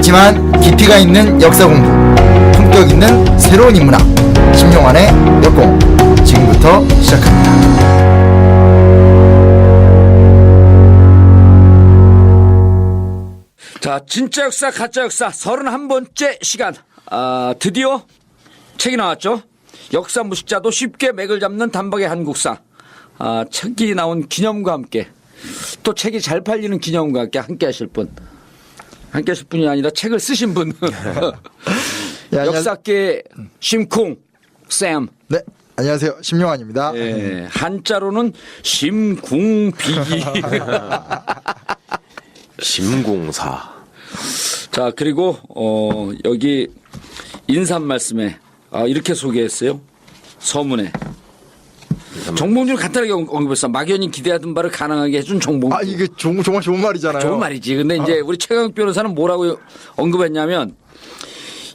짧지만 깊이가 있는 역사 공부, 품격 있는 새로운 인문학, 심용환의 역공 지금부터 시작합니다. 자, 진짜 역사 가짜 역사 31번째 시간. 드디어 책이 나왔죠. 역사 무식자도 쉽게 맥을 잡는 단박의 한국사. 책이 나온 기념과 함께 또 책이 잘 팔리는 기념과 함께 하실 분. 함께 하실 분이 아니라 책을 쓰신 분. 역사계 심쿵 쌤. 네, 안녕하세요. 심용환입니다. 예, 한자로는 심궁비기. 심공사. 자, 그리고 여기 인사 말씀에 이렇게 소개했어요. 서문에. 정봉주를 간단하게 언급했어. 막연히 기대하던 바를 가능하게 해준 정봉주. 이게 정말 좋은 말이잖아요. 좋은 말이지. 근데 이제 우리 최강욱 변호사는 뭐라고 언급했냐면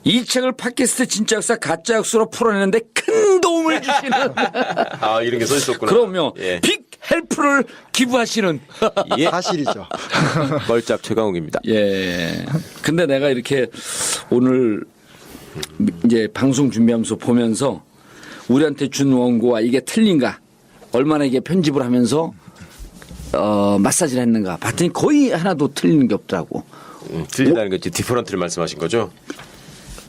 이 책을 팟캐스트 진짜 역사 가짜 역사로 풀어내는데 큰 도움을 주시는. 이런 게 써있었구나. 그럼요. 예. 빅 헬프를 기부하시는. 예. 사실이죠. 멀짭 최강욱입니다. 예. 근데 내가 이렇게 오늘 이제 방송 준비하면서 보면서 우리한테 준 원고와 이게 틀린가, 얼마나 이게 편집을 하면서 마사지를 했는가 봤더니 거의 하나도 틀리는 게 없더라고. 틀리다는 건 디퍼런트를 말씀하신 거죠?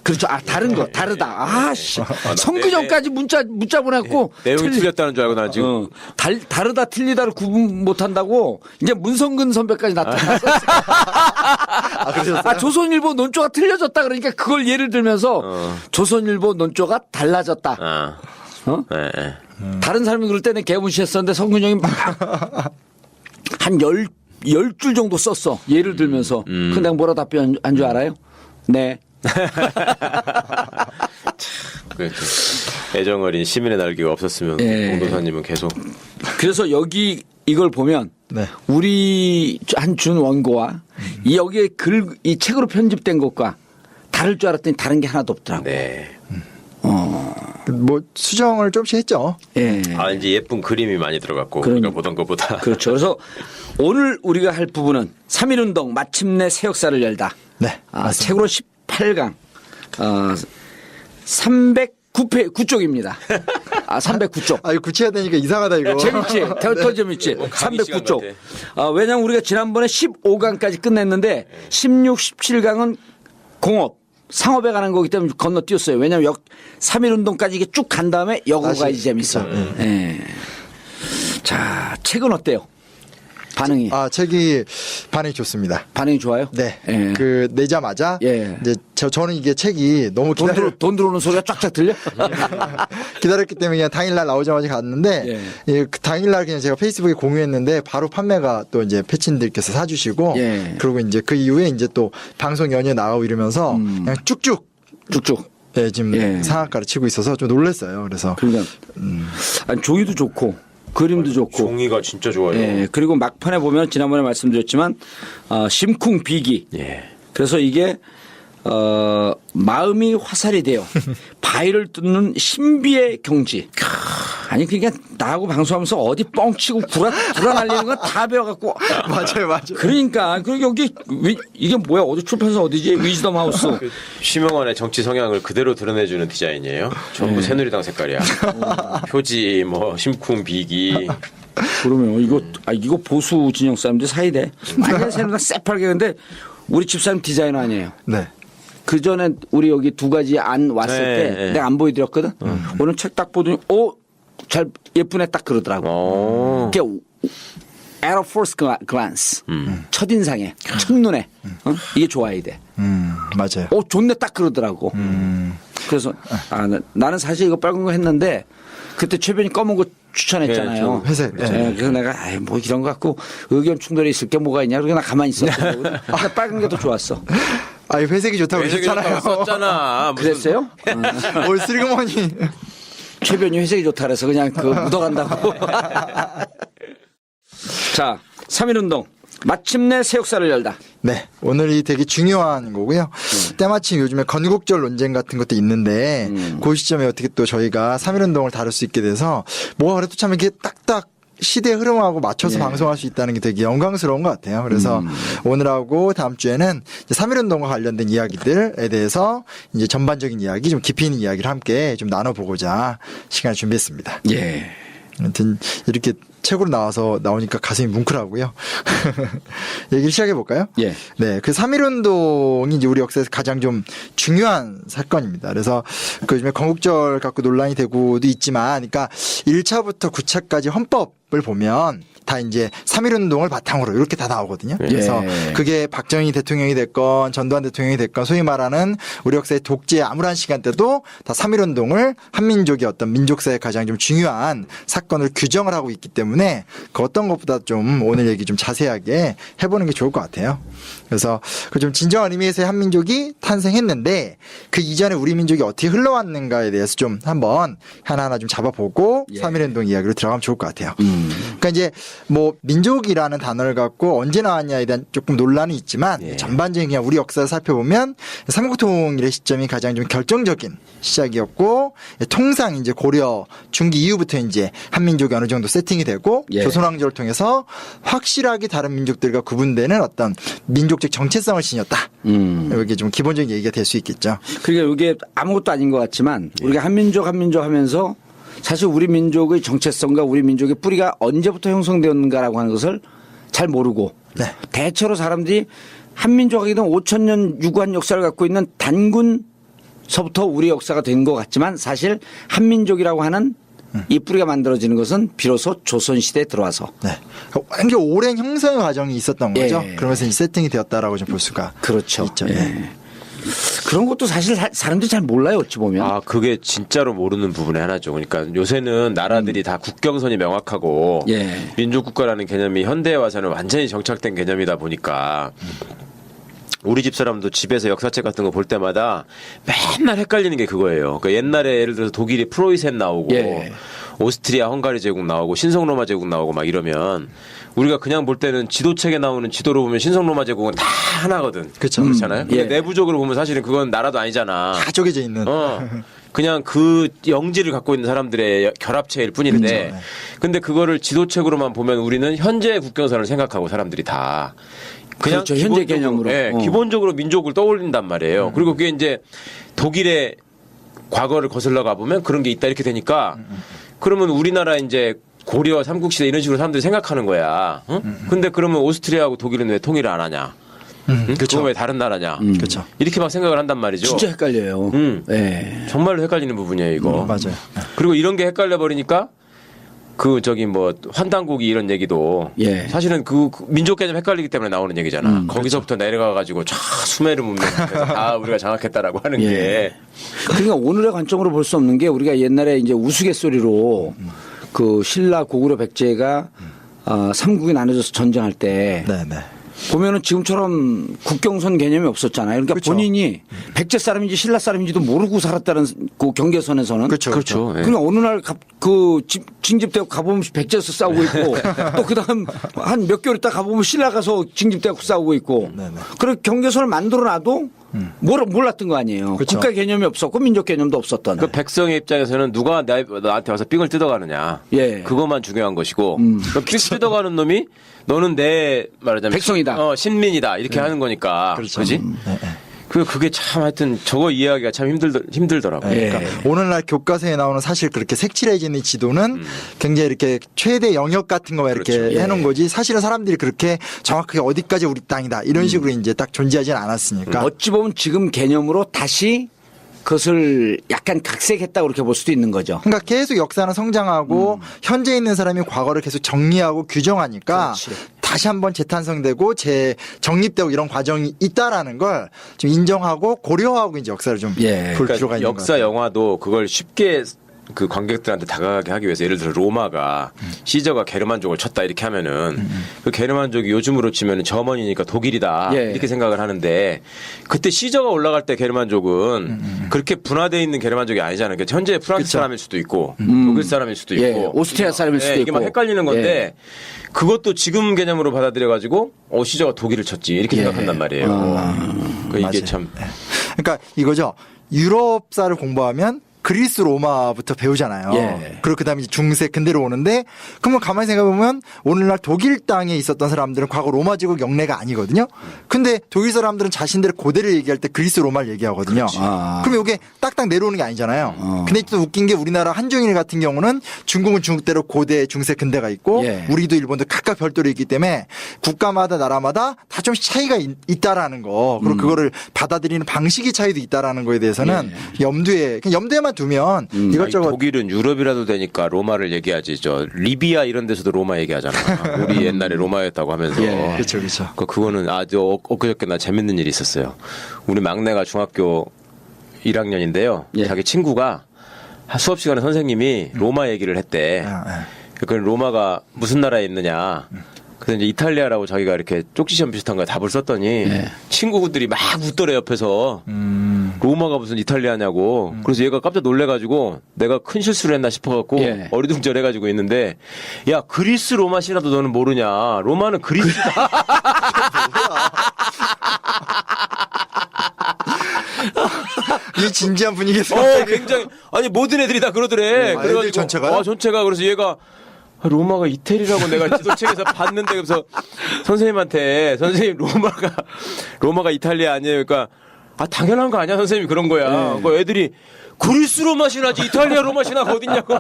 그렇죠. 다른 거, 다르다. 성규정까지 문자 보냈고. 내용이 틀렸다는 줄 알고 나는 지금. 다르다, 틀리다를 구분 못 한다고 이제 문성근 선배까지 나타났어. 조선일보 논조가 틀려졌다 그러니까 그걸 예를 들면서 조선일보 논조가 달라졌다. 네. 다른 사람이 그럴 때는 개무시했었는데 성균형이 막 한 10줄 정도 썼어. 예를 들면서. 그 내가 뭐라 답변한 줄 알아요? 네. 그렇죠. 애정어린 시민의 날개가 없었으면 공도사님은 계속. 그래서 여기 이걸 보면 네. 우리 한 준 원고와 이 여기에 이 책으로 편집된 것과 다를 줄 알았더니 다른 게 하나도 없더라고. 네. 뭐 수정을 조금씩 했죠. 예. 이제 예쁜 그림이 많이 들어갔고 그러니까. 우리가 보던 것보다. 그렇죠. 그래서 오늘 우리가 할 부분은 3.1운동 마침내 새 역사를 열다. 네. 책으로 18강 309쪽입니다. 309쪽. 이거 구체해야 되니까 이상하다 이거. 재밌지? 더 재밌지? 309쪽. 왜냐하면 우리가 지난번에 15강까지 끝냈는데 16, 17강은 공업, 상업에 관한 거기 때문에 건너뛰었어요. 왜냐하면 3.1운동까지 이게 쭉 간 다음에 역으로 가야지 재밌어. 예. 자, 책은 어때요? 반응이. 책이 반응이 좋습니다. 반응이 좋아요? 네. 예. 내자마자 이제 저는 이게 책이 너무 돈 들어오는 소리가 쫙쫙 들려? 기다렸기 때문에 그냥 당일날 나오자마자 갔는데 그 당일날 그냥 제가 페이스북에 공유했는데 바로 판매가 또 이제 패친들께서 사주시고 그리고 이제 그 이후에 이제 또 방송 연휴 나가고 이러면서 그냥 쭉쭉 지금 상한가를 치고 있어서 좀 놀랐어요. 그래서 그러니까 아니, 종이도 좋고 그림도 좋고 종이가 진짜 좋아요. 예, 그리고 막판에 보면 지난번에 말씀드렸지만 심쿵 비기. 그래서 이게 마음이 화살이 돼요. 바위를 뚫는 신비의 경지. 아니 그러니까 나하고 방송하면서 어디 뻥치고 구라 날리는 건 다 배워갖고. 맞아요. 그러니까 여기 이게 뭐야? 어디 출판사 어디지? 위즈덤 하우스. 심영환의 정치 성향을 그대로 드러내주는 디자인이에요. 전부 새누리당 색깔이야. 표지 심쿵 비기. 그러면 이거 보수 진영 사람들 사야 돼. 완전 새누리당 새빨개. 근데 우리 집사람 디자이너 아니에요. 네. 그 전에 우리 여기 두 가지 안 왔을 때 내가 안 보여드렸거든. 오늘 책 딱 보더니 잘 예쁘네 딱 그러더라고. 그게 at a first glance 첫인상에 첫눈에 이게 좋아야 돼. 맞아요. 좋네 딱 그러더라고. 그래서 나는 사실 이거 빨간 거 했는데 그때 최변이 검은 거 추천했잖아요. 회색. 그래서 내가 뭐 이런 거 갖고 의견 충돌이 있을 게 뭐가 있냐. 그래서 나 가만히 있었거든. 근데 빨간 게 더 좋았어. 회색이 좋다고 그랬잖아요. 썼잖아. 그랬어요? 뭘 슬그머니. 최변이 회색이 좋다 그래서 그냥 묻어간다고. 자, 3.1운동 마침내 새 역사를 열다. 네, 오늘이 되게 중요한 거고요. 때마침 요즘에 건국절 논쟁 같은 것도 있는데 그 시점에 어떻게 또 저희가 3.1운동을 다룰 수 있게 돼서 뭐가 그래도 참 이렇게 딱딱 시대 흐름하고 맞춰서 예. 방송할 수 있다는 게 되게 영광스러운 것 같아요. 그래서 오늘하고 다음 주에는 3.1운동과 관련된 이야기들에 대해서 이제 전반적인 이야기, 좀 깊이 있는 이야기를 함께 좀 나눠보고자 시간을 준비했습니다. 예. 아무튼 이렇게 책으로 나오니까 가슴이 뭉클하고요. 얘기를 시작해 볼까요? 예. 네. 그 3.1운동이 이제 우리 역사에서 가장 좀 중요한 사건입니다. 그래서 그 요즘에 건국절 갖고 논란이 되고도 있지만, 그러니까 1차부터 9차까지 헌법을 보면 다 이제 3.1운동을 바탕으로 이렇게 다 나오거든요. 그래서 그게 박정희 대통령이 됐건 전두환 대통령이 됐건 소위 말하는 우리 역사의 독재의 암울한 시간대도 다 3.1운동을 한민족의 어떤 민족사의 가장 좀 중요한 사건을 규정을 하고 있기 때문에 그 어떤 것보다 좀 오늘 얘기 좀 자세하게 해보는 게 좋을 것 같아요. 그래서 그 좀 진정한 의미에서의 한민족이 탄생했는데 그 이전에 우리 민족이 어떻게 흘러왔는가에 대해서 좀 한번 하나하나 좀 잡아보고 3.1운동 이야기로 들어가면 좋을 것 같아요. 그러니까 이제 뭐 민족이라는 단어를 갖고 언제 나왔냐에 대한 조금 논란이 있지만 전반적인 그냥 우리 역사를 살펴보면 삼국통일의 시점이 가장 좀 결정적인 시작이었고 통상 이제 고려 중기 이후부터 이제 한민족이 어느 정도 세팅이 되고 조선왕조를 통해서 확실하게 다른 민족들과 구분되는 어떤 민족적 정체성을 지녔다. 이게 좀 기본적인 얘기가 될 수 있겠죠. 그러니까 이게 아무것도 아닌 것 같지만 우리가 한민족 하면서 사실 우리 민족의 정체성과 우리 민족의 뿌리가 언제부터 형성되었는가라고 하는 것을 잘 모르고 대체로 사람들이 한민족 하게 되면 5,000년 유구한 역사를 갖고 있는 단군서부터 우리 역사가 된 것 같지만 사실 한민족이라고 하는 이 뿌리가 만들어지는 것은 비로소 조선시대에 들어와서. 네. 굉장히 오랜 형성의 과정이 있었던 거죠. 그러면서 이제 세팅이 되었다라고 좀 볼 수가 그렇죠. 있죠. 그런 것도 사실 사람들이 잘 몰라요, 어찌 보면. 아, 그게 진짜로 모르는 부분의 하나죠. 그러니까 요새는 나라들이 다 국경선이 명확하고 민족국가라는 개념이 현대에 와서는 완전히 정착된 개념이다 보니까 우리 집 사람도 집에서 역사책 같은 거 볼 때마다 맨날 헷갈리는 게 그거예요. 그러니까 옛날에 예를 들어서 독일이 프로이센 나오고 오스트리아 헝가리 제국 나오고 신성로마 제국 나오고 막 이러면 우리가 그냥 볼 때는 지도책에 나오는 지도로 보면 신성로마 제국은 다 하나거든. 그렇잖아요. 근데 내부적으로 보면 사실은 그건 나라도 아니잖아. 다 쪼개져 있는. 그냥 그 영지를 갖고 있는 사람들의 결합체일 뿐인데 근데 그거를 지도책으로만 보면 우리는 현재 국경선을 생각하고 사람들이 다 그냥 그렇죠. 현재 개념으로. 기본적으로 민족을 떠올린단 말이에요. 그리고 그게 이제 독일의 과거를 거슬러 가보면 그런 게 있다 이렇게 되니까 그러면 우리나라 이제 고려 삼국시대 이런 식으로 사람들이 생각하는 거야. 근데 그러면 오스트리아하고 독일은 왜 통일을 안 하냐? 그거 왜 다른 나라냐? 그렇죠. 이렇게 막 생각을 한단 말이죠. 진짜 헷갈려요. 정말로 헷갈리는 부분이에요, 이거. 맞아요. 그리고 이런 게 헷갈려 버리니까 그 저기 뭐 환단고기 이런 얘기도 사실은 그 민족 개념 헷갈리기 때문에 나오는 얘기잖아. 거기서부터 내려가 가지고 쫙 수메르 문명에서 다 우리가 장악했다라고 하는 게. 그러니까 오늘의 관점으로 볼 수 없는 게 우리가 옛날에 이제 우스갯소리로 그 신라 고구려 백제가 삼국이 나눠져서 전쟁할 때 보면은 지금처럼 국경선 개념이 없었잖아요. 그러니까 그렇죠. 본인이 백제 사람인지 신라 사람인지도 모르고 살았다는 그 경계선에서는. 그렇죠. 그냥 어느 날 그 징집대고 가보면 백제에서 싸우고 있고 또 그다음 한 몇 개월 있다 가보면 신라 가서 징집대고 싸우고 있고. 그런 경계선을 만들어놔도 몰랐던 거 아니에요. 그렇죠. 국가 개념이 없었고 민족 개념도 없었던. 그 백성의 입장에서는 누가 나한테 와서 삥을 뜯어가느냐. 그것만 중요한 것이고. 삥 뜯어가는 놈이 너는 내 말하자면 백성이다. 신민이다. 이렇게 하는 거니까. 그렇죠. 그지? 그게 참 하여튼 저거 이해하기가 참 힘들더라고요. 그러니까 오늘날 교과서에 나오는 사실 그렇게 색칠해지는 지도는 굉장히 이렇게 최대 영역 같은 거 이렇게 해놓은 거지 사실은 사람들이 그렇게 정확하게 어디까지 우리 땅이다 이런 식으로 이제 딱 존재하지는 않았으니까. 어찌 보면 지금 개념으로 다시 그것을 약간 각색했다고 그렇게 볼 수도 있는 거죠. 그러니까 계속 역사는 성장하고 현재 있는 사람이 과거를 계속 정리하고 규정하니까 다시 한번 재탄생되고 재정립되고 이런 과정이 있다라는 걸 좀 인정하고 고려하고 이제 역사를 좀 볼 필요가 있는 역사 영화도 그걸 쉽게 그 관객들한테 다가가게 하기 위해서 예를 들어 로마가 시저가 게르만족을 쳤다 이렇게 하면은 그 게르만족이 요즘으로 치면은 저먼이니까 독일이다 이렇게 생각을 하는데 그때 시저가 올라갈 때 게르만족은 그렇게 분화되어 있는 게르만족이 아니잖아요. 그러니까 현재 프랑스 사람일 수도 있고 독일 사람일 수도 있고 오스트리아 사람일 수도 이게 있고 막 헷갈리는 건데 그것도 지금 개념으로 받아들여 가지고 시저가 독일을 쳤지 이렇게 생각한단 말이에요. 이게 참 그러니까 이거죠. 유럽사를 공부하면 그리스 로마부터 배우잖아요. 예. 그리고 그다음에 이제 중세 근대로 오는데 그러면 가만히 생각해 보면 오늘날 독일 땅에 있었던 사람들은 과거 로마 제국 영내가 아니거든요. 근데 독일 사람들은 자신들의 고대를 얘기할 때 그리스 로마를 얘기하거든요. 그럼 이게 딱딱 내려오는 게 아니잖아요. 근데 또 웃긴 게 우리나라 한중일 같은 경우는 중국은 중국대로 고대, 중세, 근대가 있고 예. 우리도 일본도 각각 별도로 있기 때문에 국가마다 나라마다 다 좀 차이가 있다라는 거 그리고 그거를 받아들이는 방식의 차이도 있다라는 거에 대해서는 염두에만 두면 이것저것 독일은 유럽이라도 되니까 로마를 얘기하지. 저 리비아 이런 데서도 로마 얘기하잖아. 우리 옛날에 로마였다고 하면서. 그렇죠, 그렇죠. 그거는 아주 엊그저께 나 재밌는 일이 있었어요. 우리 막내가 중학교 1학년인데요. 예. 자기 친구가 수업 시간에 선생님이 로마 얘기를 했대. 그 로마가 무슨 나라에 있느냐. 그래서 이제 이탈리아라고 자기가 이렇게 쪽지시험 비슷한 거에 답을 썼더니 친구들이 막 웃더래 옆에서 로마가 무슨 이탈리아냐고. 그래서 얘가 깜짝 놀래가지고 내가 큰 실수를 했나 싶어갖고 어리둥절해가지고 있는데 야 그리스 로마시라도 너는 모르냐. 로마는 그리스다. 이 진지한 분위기에서 굉장히 아니 모든 애들이 다 그러더래. 애들 전체가요? 전체가 그래서 얘가 로마가 이태리라고 내가 지도책에서 봤는데 그래서 선생님한테 선생님 로마가 이탈리아 아니에요. 그러니까 당연한 거 아니야 선생님이 그런 거야. 그 애들이 그리스 로마시나지 이탈리아 로마시나가 어딨냐고.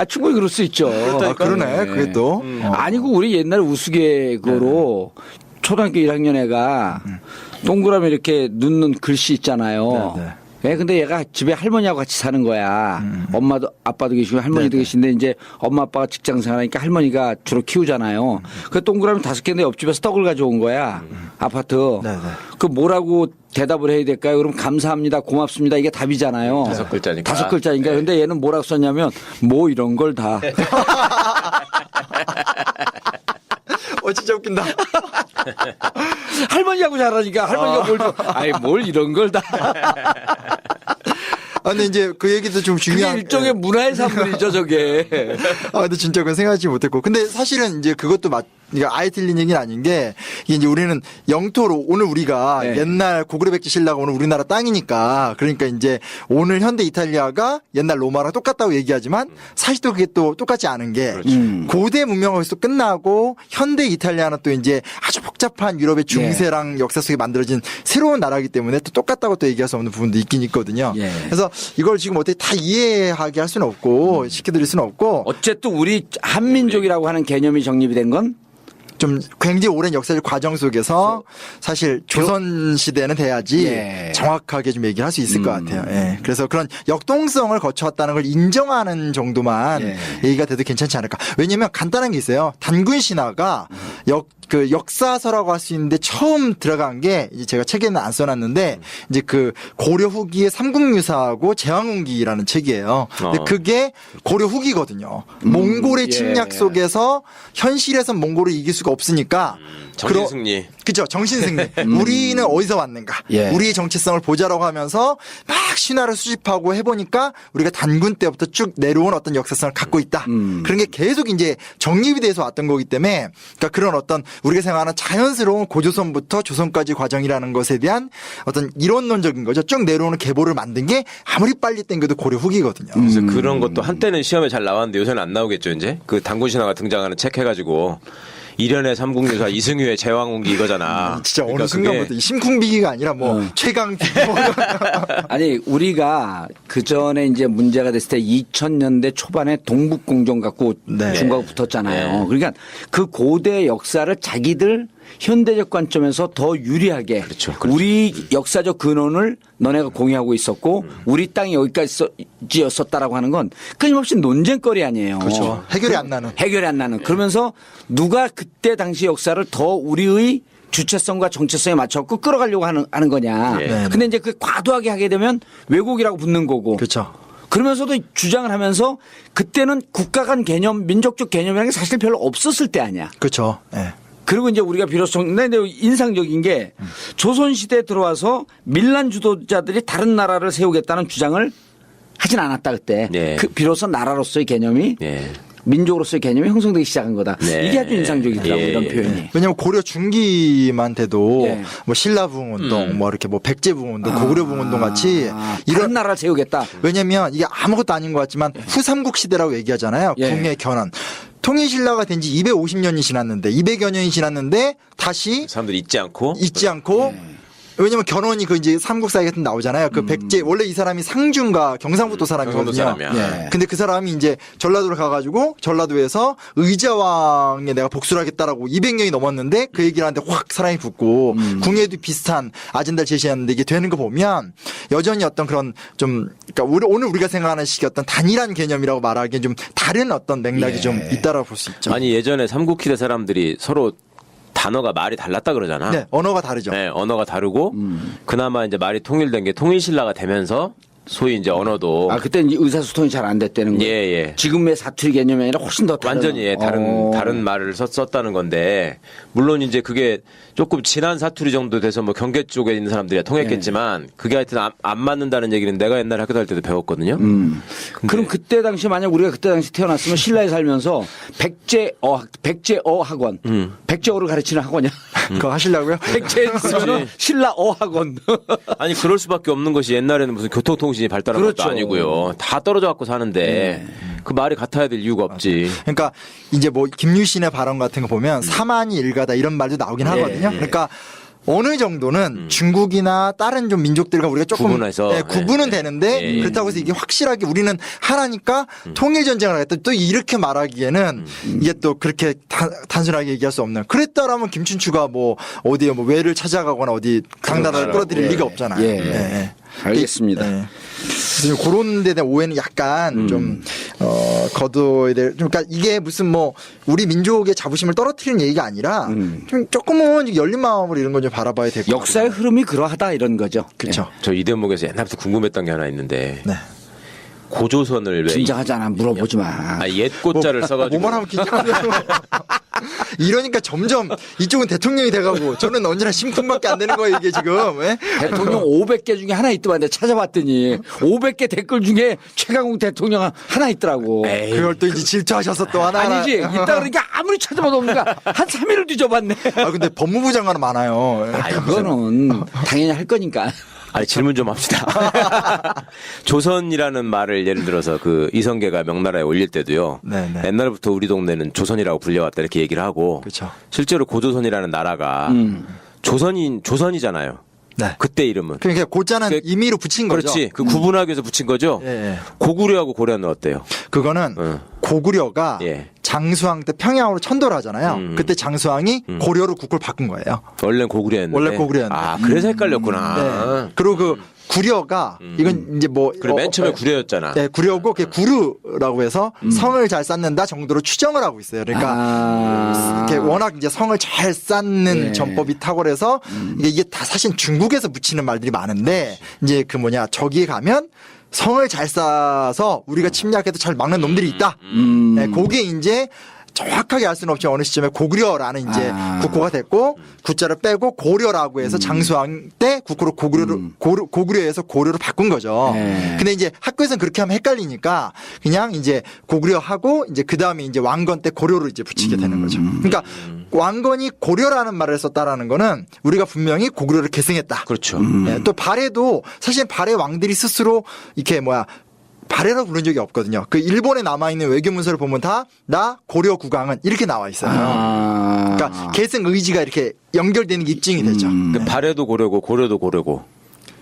충분히 그럴 수 있죠. 그러네. 그게 또 아니고 우리 옛날 우스개그로 초등학교 1학년 애가 동그라미 이렇게 넣는 글씨 있잖아요. 근데 얘가 집에 할머니하고 같이 사는 거야. 엄마도 아빠도 계시고 할머니도 계신데 이제 엄마 아빠가 직장 생활하니까 할머니가 주로 키우잖아요. 그 동그라미 5개인데 옆집에서 떡을 가져온 거야. 아파트. 그 뭐라고 대답을 해야 될까요? 그럼 감사합니다, 고맙습니다. 이게 답이잖아요. 5글자니까. 5글자니까. 근데 얘는 뭐라고 썼냐면 뭐 이런 걸 다. 진짜 웃긴다. 할머니하고 잘하니까 할머니가 뭘 이런 걸 다. 근데 이제 그 얘기도 좀 중요한. 그게 일종의 문화의 산물이죠, 저게. 근데 진짜 그건 생각하지 못했고. 근데 사실은 이제 그것도 그러니까 아예 틀린 얘기는 아닌 게 이게 이제 우리는 영토로 오늘 우리가 옛날 고구려 백제 신라가 오늘 우리나라 땅이니까 그러니까 이제 오늘 현대 이탈리아가 옛날 로마랑 똑같다고 얘기하지만 사실 또 그게 또 똑같지 않은 게 고대 문명은 또 끝나고 현대 이탈리아는 또 이제 아주 복잡한 유럽의 중세랑 역사 속에 만들어진 새로운 나라이기 때문에 또 똑같다고 또 얘기할 수 없는 부분도 있긴 있거든요. 그래서 이걸 지금 어떻게 다 이해하게 할 수는 없고 시켜드릴 수는 없고 어쨌든 우리 한민족이라고 하는 개념이 정립이 된 건 좀 굉장히 오랜 역사적 과정 속에서 사실 조선 시대는 돼야지 정확하게 좀 얘기를 할 수 있을 것 같아요. 그래서 그런 역동성을 거쳐왔다는 걸 인정하는 정도만 얘기가 돼도 괜찮지 않을까. 왜냐하면 간단한 게 있어요. 단군 신화가 그 역사서라고 할 수 있는데 처음 들어간 게 이제 제가 책에는 안 써놨는데 이제 그 고려 후기의 삼국유사하고 제왕운기라는 책이에요. 근데 그게 고려 후기거든요. 몽골의 침략 속에서 현실에선 몽골을 이길 수가 없으니까 정신승리. 그죠. 정신승리. 우리는 어디서 왔는가. 우리의 정체성을 보자라고 하면서 막 신화를 수집하고 해보니까 우리가 단군 때부터 쭉 내려온 어떤 역사성을 갖고 있다. 그런 게 계속 이제 정립이 돼서 왔던 거기 때문에 그러니까 그런 어떤 우리가 생각하는 자연스러운 고조선부터 조선까지 과정이라는 것에 대한 어떤 이론론적인 거죠. 쭉 내려오는 계보를 만든 게 아무리 빨리 땡겨도 고려 후기거든요. 그래서 그런 것도 한때는 시험에 잘 나왔는데 요새는 안 나오겠죠, 이제. 그 단군 신화가 등장하는 책 해가지고. 일연의 삼국유사 이승유의 제왕운기 이거잖아. 진짜 그러니까 어느 순간부터 이 심쿵비기가 아니라 뭐 최강비. 아니 우리가 그 전에 이제 문제가 됐을 때 2000년대 초반에 동북공정 갖고 중국하고 붙었잖아요. 그러니까 그 고대 역사를 자기들 현대적 관점에서 더 유리하게 그렇죠. 우리 역사적 근원을 너네가 공유하고 있었고 우리 땅이 여기까지였었다라고 하는 건 끊임없이 논쟁거리 아니에요. 그렇죠. 해결이 안 나는. 그러면서 누가 그때 당시 역사를 더 우리의 주체성과 정체성에 맞춰서 끌어가려고 하는 거냐. 근데 이제 그 과도하게 하게 되면 왜곡이라고 붙는 거고. 그렇죠. 그러면서도 주장을 하면서 그때는 국가 간 개념, 민족적 개념이라는 게 사실 별로 없었을 때 아니야. 그렇죠. 그리고 이제 우리가 비로소 근데 인상적인 게 조선시대에 들어와서 밀란 주도자들이 다른 나라를 세우겠다는 주장을 하진 않았다 그때. 비로소 나라로서의 개념이 민족으로서의 개념이 형성되기 시작한 거다. 네. 이게 아주 인상적이더라고요. 예. 이런 표현이. 왜냐하면 고려 중기만 돼도 예. 뭐 신라부흥운동, 뭐 이렇게 뭐 백제부흥운동, 고구려부흥운동 같이 이런 나라를 세우겠다. 왜냐면 이게 아무것도 아닌 것 같지만 후삼국 시대라고 얘기하잖아요. 예. 궁의 견원. 통일신라가 된 지 250년이 지났는데 200여 년이 지났는데 다시 사람들이 잊지 않고 왜냐면 견훤이 그 이제 삼국사에 같은 데 나오잖아요. 그 백제 원래 이 사람이 상중과 경상북도 사람이거든요. 사람이야. 근데 그 사람이 이제 전라도로 가가지고 전라도에서 의자왕에 내가 복수를 하겠다라고 200년이 넘었는데 그 얘기를 하는데 확 사랑이 붙고 궁예도 비슷한 아젠다를 제시했는데 이게 되는 거 보면 여전히 어떤 그런 좀 그러니까 오늘 우리가 생각하는 식의 어떤 단일한 개념이라고 말하기엔 좀 다른 어떤 맥락이 좀 있다라고 볼 수 있죠. 아니 예전에 삼국시대 사람들이 서로 단어가 말이 달랐다 그러잖아. 네, 언어가 다르죠. 네, 언어가 다르고 그나마 이제 말이 통일된 게 통일신라가 되면서 소위 이제 언어도 그때 이제 의사소통이 잘 안 됐다는 거예요. 예. 지금의 사투리 개념이 아니라 훨씬 더 다른. 완전히 다른 말을 썼다는 건데 물론 이제 그게 조금 진한 사투리 정도 돼서 뭐 경계 쪽에 있는 사람들이 통했겠지만 그게 하여튼 안 맞는다는 얘기는 내가 옛날에 학교 다닐 때도 배웠거든요. 그럼 그때 당시 만약 우리가 그때 당시 태어났으면 신라에 살면서 백제어 학원, 백제어를 가르치는 학원이야. 그거 하시려고요? 백제에 있으면 신라어 학원. 아니 그럴 수밖에 없는 것이 옛날에는 무슨 교통통신이 발달한 그렇죠. 것도 아니고요. 다 떨어져 갖고 사는데 그 말이 같아야 될 이유가 없지. 그러니까 이제 뭐 김유신의 발언 같은 거 보면 사만이 일가다 이런 말도 나오긴 하거든요. 그러니까 어느 정도는 중국이나 다른 좀 민족들과 우리가 조금 구분해서 구분은 되는데 그렇다고 해서 이게 확실하게 우리는 하나니까 통일 전쟁을 하겠다 또 이렇게 말하기에는 이게 또 그렇게 단순하게 얘기할 수 없는. 그랬다라면 김춘추가 뭐 어디에 뭐 외를 찾아가거나 어디 강나라를 끌어들일 리가 없잖아요. 예. 알겠습니다. 그래서 그런 데 대한 오해는 약간 좀 거둬야 될. 그러니까 이게 무슨 뭐 우리 민족의 자부심을 떨어뜨리는 얘기가 아니라 좀 조금은 열린 마음으로 이런 건 좀 바라봐야 될 것 같아요. 역사의 흐름이 그러하다 이런 거죠. 그렇죠. 저 이 대목에서 옛날부터 궁금했던 게 하나 있는데 네. 고조선을 왜 긴장하잖아. 물어보지 마. 옛 꽃자를 써가지고 뭐만 하면 긴장하고 이러니까 점점 이쪽은 대통령이 돼가고 저는 언제나 심쿵밖에 안 되는 거예요 이게 지금. 왜? 대통령 500개 중에 하나 있더만 내가 찾아봤더니 500개 댓글 중에 최강욱 대통령 하나 있더라고. 그걸 또 이제 질투하셔서 또 하나 아니지. 있다 그러니까 아무리 찾아봐도 없는가 한 3일을 뒤져봤네. 근데 법무부 장관은 많아요. 그거는 당연히 할 거니까. 아니 질문 좀 합시다. 조선이라는 말을 예를 들어서 그 이성계가 명나라에 올릴 때도요. 네네. 옛날부터 우리 동네는 조선이라고 불려왔다 이렇게 얘기를 하고 그렇죠. 실제로 고조선이라는 나라가 조선이잖아요. 네. 그때 이름은. 그러니까 고자는 임의로 붙인 거죠. 그렇지. 그 구분하기 위해서 붙인 거죠. 예. 고구려하고 고려는 어때요? 그거는 고구려가 예. 장수왕 때 평양으로 천도를 하잖아요. 그때 장수왕이 고려로 국호를 바꾼 거예요. 원래는 고구려였는데. 원래 고구려였는데. 그래서 헷갈렸구나. 네. 그리고 그 구려가 이건 이제 뭐 그래 맨 처음에 구려였잖아. 네, 구려고 그게 구루라고 해서 성을 잘 쌓는다 정도로 추정을 하고 있어요. 그러니까 이렇게 워낙 이제 성을 잘 쌓는 전법이 탁월해서 이게 다 사실 중국에서 붙이는 말들이 많은데 이제 그 저기에 가면 성을 잘 쌓아서 우리가 침략해도 잘 막는 놈들이 있다. 네, 그게 이제 정확하게 알 수는 없지만 어느 시점에 고구려라는 이제 국호가 됐고 구자를 빼고 고려라고 해서 장수왕 때 국호로 고구려에서 고려로 바꾼 거죠. 근데 이제 학교에서는 그렇게 하면 헷갈리니까 그냥 이제 고구려하고 이제 그 다음에 이제 왕건 때 고려로 이제 붙이게 되는 거죠. 그러니까 왕건이 고려라는 말을 썼다라는 거는 우리가 분명히 고구려를 계승했다. 그렇죠. 네, 또 발해도 사실 발해 왕들이 스스로 이렇게 발해라고 부른 적이 없거든요. 그 일본에 남아있는 외교문서를 보면 다 나 고려 국왕은 이렇게 나와 있어요. 그러니까 계승 의지가 이렇게 연결되는 게 입증이 되죠. 근데 발해도 고려고 고려도 고려고.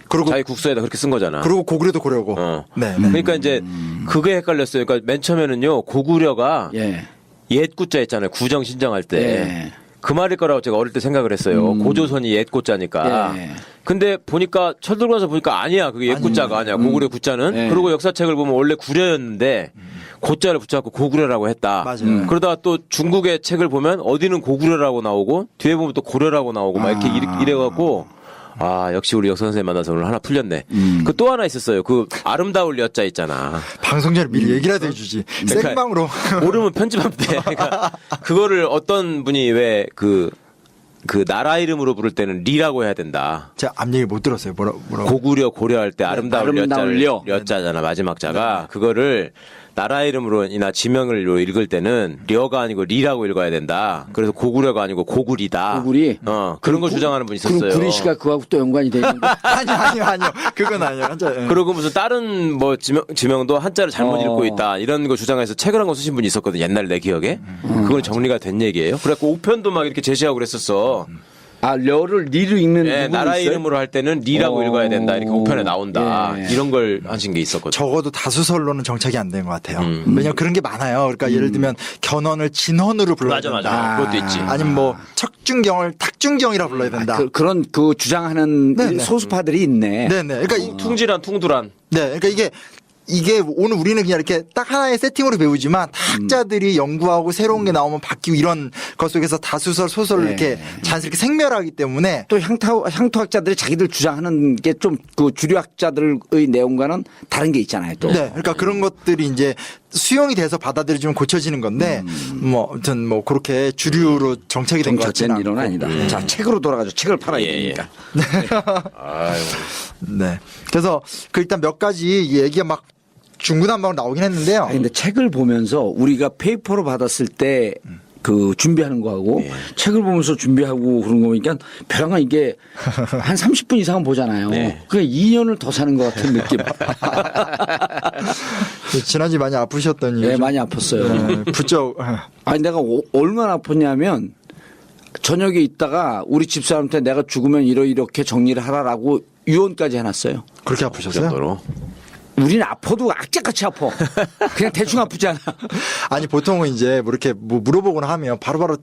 그리고 자기 국서에다 그렇게 쓴 거잖아. 그리고 고구려도 고려고. 네. 그러니까 이제 그게 헷갈렸어요. 그러니까 맨 처음에는요 고구려가 옛 구자 있잖아요. 구정 신정할 때. 그 말일 거라고 제가 어릴 때 생각을 했어요. 고조선이 옛 고자니까. 근데 보니까 쳐들어가서 보니까 아니야. 그게 옛 고자가 아니야. 고구려 구자는. 그리고 역사책을 보면 원래 구려였는데 고자를 붙여갖고 고구려라고 했다. 맞아요. 그러다가 또 중국의 책을 보면 어디는 고구려라고 나오고 뒤에 보면 또 고려라고 나오고 막 이렇게 이래갖고 역시 우리 역사 선생님 만나서 오늘 하나 풀렸네. 그 또 하나 있었어요. 그 아름다울 여자 있잖아. 방송 전에 미리 얘기라도 해주지. 그러니까 생방으로. 모르면 편집하면 돼. 그러니까 그거를 어떤 분이 왜 그 나라 이름으로 부를 때는 리라고 해야 된다. 제가 앞 얘기 못 들었어요. 뭐라고. 고구려 고려할 때 아름다울 아름다울 여자잖아 마지막 자가. 그거를 나라 이름으로나 지명을 읽을 때는 려가 아니고 리라고 읽어야 된다. 그래서 고구려가 아니고 고구리다. 고구리. 그런 거 주장하는 분이 있었어요. 그럼 구리 씨가 그거하고 또 연관이 돼 있는데. 아니요. 그건 아니에요. 한자. 그리고 무슨 다른 뭐 지명도 한자를 잘못 읽고 있다 이런 거 주장해서 책을 한 거 쓰신 분이 있었거든. 옛날에 내 기억에. 그건 정리가 된 얘기예요. 그래갖고 우편도 막 이렇게 제시하고 그랬었어. 아, 려를 리로 읽는 네, 나라 있어요? 이름으로 할 때는 리라고 읽어야 된다. 이렇게 우편에 나온다. 예. 이런 걸 하신 게 있었거든요. 적어도 다수설로는 정착이 안 된 것 같아요. 왜냐면 그런 게 많아요. 그러니까 예를 들면 견언을 진언으로 불러야 된다. 맞아. 그것도 있지. 아니면 뭐 척준경을 탁준경이라 불러야 된다. 그런 그 주장하는 네네. 소수파들이 있네. 네네. 그러니까 퉁질한 퉁두란. 네, 그러니까 이게 오늘 우리는 그냥 이렇게 딱 하나의 세팅으로 배우지만 학자들이 연구하고 새로운 게 나오면 바뀌고 이런 것 속에서 다수설 소설을 이렇게 자연스럽게 생멸하기 때문에 또 향토학자들이 자기들 주장하는 게 좀 그 주류학자들의 내용과는 다른 게 있잖아요. 또. 네, 그러니까 그런 것들이 이제 수용이 돼서 받아들여지면 고쳐지는 건데 뭐 아무튼 뭐 그렇게 주류로 정착이 된 것 같지는 정착된 일은 않고. 아니다. 자, 책으로 돌아가죠. 책을 팔아야 예, 되니까. 아유. 네. 그래서 그 일단 몇 가지 얘기가 막 중구난방으로 나오긴 했는데요. 근데 책을 보면서 우리가 페이퍼로 받았을 때 그 준비하는 거하고 책을 보면서 준비하고 그런 거 보니까 벼랑은 이게 한 30분 이상은 보잖아요. 그게 2년을 더 사는 것 같은 느낌. 지난주에 많이 아프셨더니 네, 많이 아팠어요. 부쩍 아니 내가 얼마나 아팠냐면 저녁에 있다가 우리 집사람한테 내가 죽으면 이렇게 정리를 하라라고 유언까지 해놨어요. 그렇게 아프셨어요? 정도로. 우리는 아파도 악재같이 아파. 그냥 대충 아프지 않아. 아니 보통은 이제 뭐 이렇게 뭐 물어보거나 하면 바로바로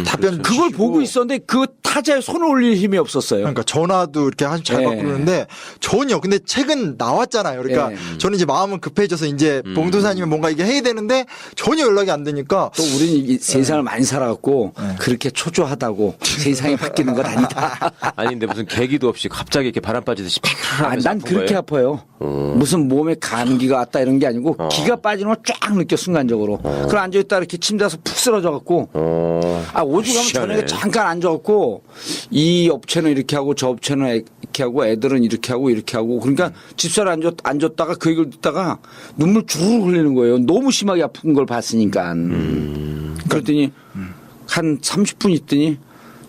답변 그걸 주시고. 보고 있었는데 그 타자에 손을 올릴 힘이 없었어요. 그러니까 전화도 이렇게 아주 잘 받고 그러는데 전혀. 근데 책은 나왔잖아요. 그러니까 저는 이제 마음은 급해져서 이제 봉도사님은 뭔가 이게 해야 되는데 전혀 연락이 안 되니까 또 우리는 이 세상을 많이 살아갖고 그렇게 초조하다고 세상이 바뀌는 건 아니다. 아니 근데 무슨 계기도 없이 갑자기 이렇게 바람 빠지듯이 하면서 난 그렇게 아파요. 무슨 몸에 감기가 왔다 이런 게 아니고 기가 빠지는 걸 쫙 느껴 순간적으로. 그럼 앉아있다 이렇게 침대에서 푹 쓰러져갖고 오죽하면 저녁에 잠깐 앉아갖고 이 업체는 이렇게 하고 저 업체는 이렇게 하고 애들은 이렇게 하고 이렇게 하고 그러니까 집사람 앉았다가 그 얘기를 듣다가 눈물 주르륵 흘리는 거예요. 너무 심하게 아픈 걸 봤으니까. 그랬더니 한 30분 있더니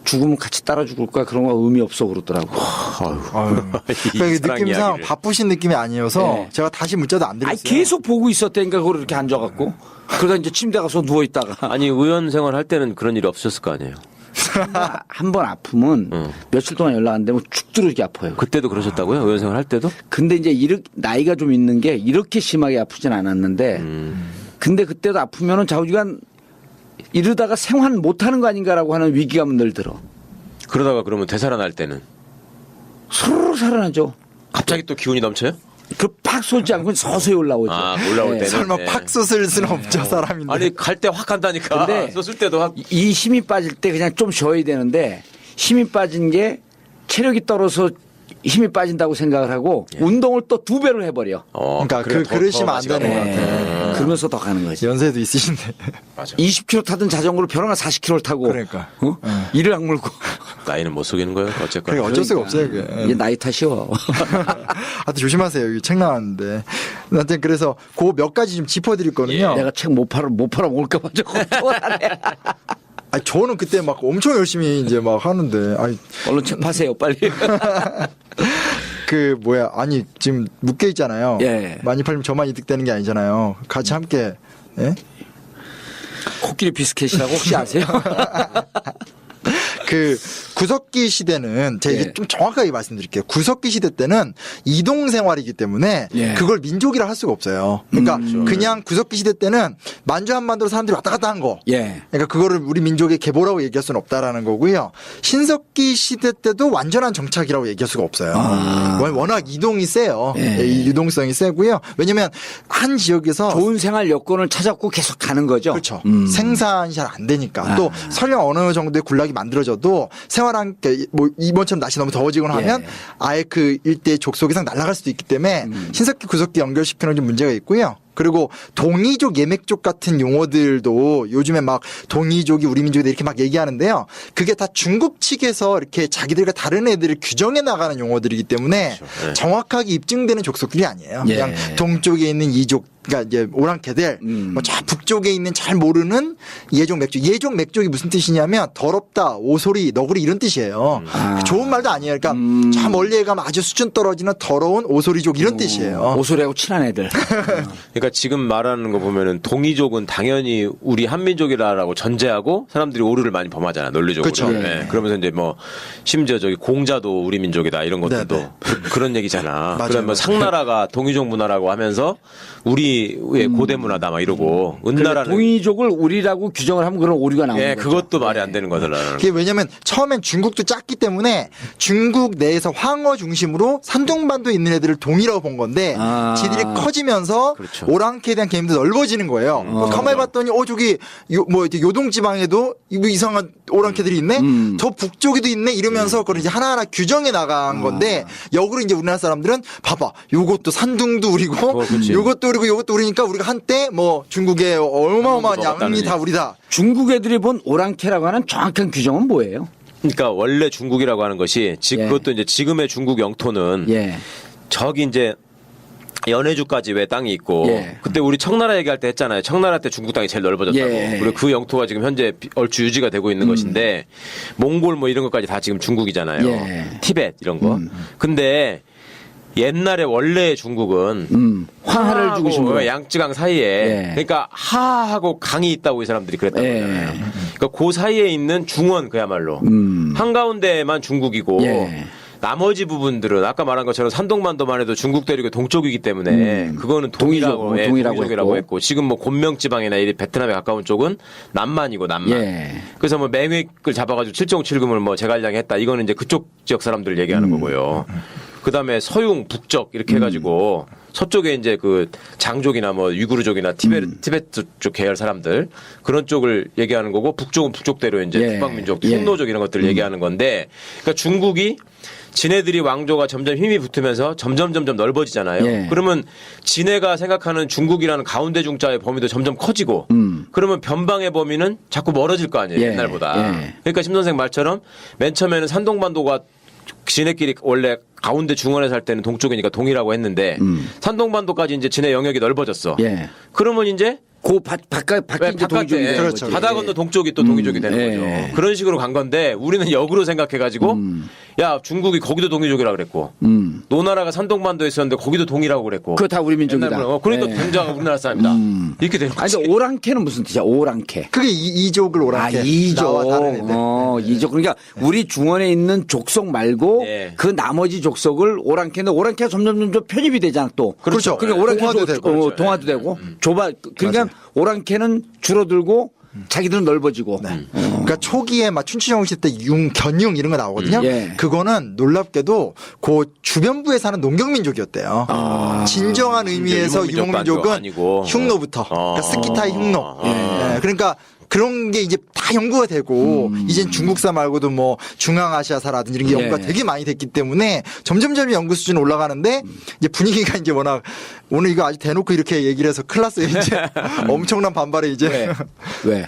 죽으면 같이 따라 죽을 거야 그런 거 의미 없어 그러더라고. 그러니까 느낌상 바쁘신 느낌이 아니어서 제가 다시 문자도 안 드렸어요. 계속 보고 있었다니까 그걸 이렇게 앉아갖고 그러다 이제 침대 가서 누워 있다가 아니 의원 생활 할 때는 그런 일이 없으셨을 거 아니에요. 한 번 아프면 며칠 동안 연락 안 되면 죽도록 아파요. 그때도 그러셨다고요? 의원 생활 할 때도? 근데 이제 나이가 좀 있는 게 이렇게 심하게 아프진 않았는데 근데 그때도 아프면은 좌우지간 이러다가 생활 못하는 거 아닌가라고 하는 위기감은 늘 들어. 그러다가 그러면 되살아날 때는? 서로 살아나죠. 갑자기 또 기운이 넘쳐요? 팍 솟지 않고 서서히 올라오죠. 올라올 때는? 설마 팍 쏟을 수는 없죠 사람인데. 아니 갈 때 확 간다니까. 근데 쏟을 때도 확. 이 힘이 빠질 때 그냥 좀 쉬어야 되는데 힘이 빠진 게 체력이 떨어서 힘이 빠진다고 생각을 하고 운동을 또 2배로 해버려. 그러니까 그러시면 안 되는 것 같아요. 그러면서 더 가는 거지. 연세도 있으신데. 맞아. 20km 타던 자전거를 벼랑을 40km를 타고. 그러니까. 이를 악물고. 나이는 못 속이는 거예요. 어쨌건. 그러니까 어쩔 수가 없어요. 그게. 이게 나이 탓이요. 하여튼 조심하세요. 여기 책 나왔는데. 하여튼 그래서 그 몇 가지 좀 짚어드릴 거는요. 내가 책 못 팔아 먹을까봐 저거 좋아하네. 아니 저는 그때 막 엄청 열심히 이제 막 하는데. 아니 얼른 책 파세요 빨리. 아니 지금 묶여 있잖아요. 예. 많이 팔리면 저만 이득되는 게 아니잖아요. 같이 함께. 예? 코끼리 비스켓이라고 혹시 아세요? 구석기 시대는 제가 이게 좀 정확하게 말씀드릴게요. 구석기 시대 때는 이동 생활이기 때문에 그걸 민족이라 할 수가 없어요. 그러니까 그냥 구석기 시대 때는 만주 한반도로 사람들이 왔다 갔다 한 거. 그러니까 그거를 우리 민족의 계보라고 얘기할 수는 없다라는 거고요. 신석기 시대 때도 완전한 정착이라고 얘기할 수가 없어요. 워낙 이동이 세요. 이 유동성이 세고요. 왜냐하면 한 지역에서 좋은 생활 여건을 찾았고 계속 가는 거죠. 그렇죠. 생산이 잘 안 되니까 또 설령 어느 정도의 군락이 만들어져도 생활한 뭐 이번처럼 날씨 너무 더워지거나 하면 아예 그 일대의 족속이 상 날아갈 수도 있기 때문에 신석기 구석기 연결시키는 좀 문제가 있고요. 그리고 동이족 예맥족 같은 용어들도 요즘에 막 동이족이 우리 민족이다 이렇게 막 얘기하는데요. 그게 다 중국 측에서 이렇게 자기들과 다른 애들을 규정해 나가는 용어들이기 때문에 정확하게 입증되는 족속들이 아니에요. 그냥 동쪽에 있는 이족 그러니까 이제 오랑캐들 뭐저 북쪽에 있는 잘 모르는 예종 맥족. 예종 맥족이 무슨 뜻이냐면 더럽다, 오소리, 너구리 이런 뜻이에요. 좋은 말도 아니에요. 그러니까 저 멀리에 가면 아주 수준 떨어지는 더러운 오소리족 이런 뜻이에요. 오소리하고 친한 애들. 그러니까 지금 말하는 거 보면은 동이족은 당연히 우리 한민족이라고 전제하고 사람들이 오류를 많이 범하잖아, 논리적으로. 그렇죠. 네. 그러면서 이제 뭐 심지어 저기 공자도 우리 민족이다 이런 것들도 네, 그런 얘기잖아. 맞아요, 그러면 맞아요. 상나라가 동이족 문화라고 하면서 우리의 고대 문화다 막 이러고 은나라는 동이족을 우리라고 규정을 하면 그런 오류가 나오는 예, 거죠. 그것도 말이 안 되는 거더라. 그게 왜냐면 처음엔 중국도 작기 때문에 중국 내에서 황허 중심으로 산둥반도에 있는 애들을 동이라고 본 건데 지들이 커지면서 그렇죠. 오랑캐에 대한 개념도 넓어지는 거예요. 가만히 봤더니 저기 뭐 이렇게 요동 지방에도 이상한 오랑캐들이 있네. 저 북쪽에도 있네. 이러면서 그걸 이제 하나하나 규정해 나간 건데 역으로 이제 우리나라 사람들은 봐봐. 요것도 산둥도 우리고 그렇지. 요것도 우리고 요것도 우리니까 우리가 한때 뭐 중국의 어마어마한 양이 먹었다느니. 다 우리다. 중국 애들이 본 오랑캐라고 하는 정확한 규정은 뭐예요? 그러니까 원래 중국이라고 하는 것이 예. 그것도 이제 지금의 중국 영토는 예. 저기 이제 연해주까지 왜 땅이 있고 예. 그때 우리 청나라 얘기할 때 했잖아요. 청나라 때 중국 땅이 제일 넓어졌다고. 예. 그리고 그 영토가 지금 현재 얼추 유지가 되고 있는 것인데 몽골 뭐 이런 것까지 다 지금 중국이잖아요. 예. 티벳 이런 거. 근데 옛날에 원래 중국은 화하를 중심으로. 양쯔강 사이에 예. 그러니까 하하고 강이 있다고 이 사람들이 그랬단 예. 말이에요. 그러니까 그 사이에 있는 중원 그야말로 한가운데만 중국이고 예. 나머지 부분들은 아까 말한 것처럼 산동반도만 해도 중국 대륙의 동쪽이기 때문에 그거는 동이라고 동이라고 했고 지금 뭐 곤명 지방이나 이 베트남에 가까운 쪽은 남만이고 남만. 예. 그래서 뭐 맹획을 잡아가지고 7.7금을 뭐 제갈량했다. 이거는 이제 그쪽 지역 사람들 얘기하는 거고요. 그다음에 서융 북적 이렇게 해가지고 서쪽에 이제 그 장족이나 뭐 유구르족이나 티베트 쪽 계열 사람들 그런 쪽을 얘기하는 거고 북쪽은 북쪽대로 이제 예. 북방민족, 예. 흉노족 이런 것들을 얘기하는 건데 그러니까 중국이 지네들이 왕조가 점점 힘이 붙으면서 점점 넓어지잖아요. 예. 그러면 지네가 생각하는 중국이라는 가운데 중자의 범위도 점점 커지고 그러면 변방의 범위는 자꾸 멀어질 거 아니에요. 예. 옛날보다. 예. 그러니까 심 선생 말처럼 맨 처음에는 산동반도가 지네끼리 원래 가운데 중원에 살 때는 동쪽이니까 동이라고 했는데 산동반도까지 이제 지네 영역이 넓어졌어. 예. 그러면 이제 바깥에 동이족이 되는 그렇죠. 거지. 바다 건너 동쪽이 또 동이족이 되는 예. 거죠. 그런 식으로 간 건데 우리는 역으로 생각해가지고 야 중국이 거기도 동이족이라 그랬고 노나라가 산동반도에 있었는데 거기도 동이라고 그랬고 그거 다 우리 민족이다. 그러니까 예. 동자가 우리나라 사람이다. 이렇게 되는 아니 거지. 근데 오랑캐는 무슨 뜻이야? 오랑캐. 그게 이족을 오랑캐. 이족. 나와 다른 애들. 이족. 그러니까 우리 중원에 있는 족속 말고 예. 그 나머지 족속을 오랑캐인데 오랑캐가 점점 편입이 되잖아 또. 그렇죠. 그러니까 오랑캐 동화도 되고. 그렇죠. 동화도 되고 그러니까 오랑캐는 줄어들고 자기들은 넓어지고. 그러니까 초기에 막 춘추전국시 때 견융 이런 거 나오거든요. 예. 그거는 놀랍게도 그 주변부에 사는 농경민족이었대요. 진정한 의미에서 유목민족도 유목민족은 아니고. 흉노부터. 그러니까 스키타이 흉노. 예. 그러니까 그런 게 이제 다 연구가 되고 이젠 중국사 말고도 뭐 중앙아시아사라든지 이런 게 연구가 예. 되게 많이 됐기 때문에 점점 연구 수준이 올라가는데 이제 분위기가 이제 워낙 오늘 이거 아주 대놓고 이렇게 얘기를 해서 큰일 났어요. 이제 엄청난 반발에 이제. 왜?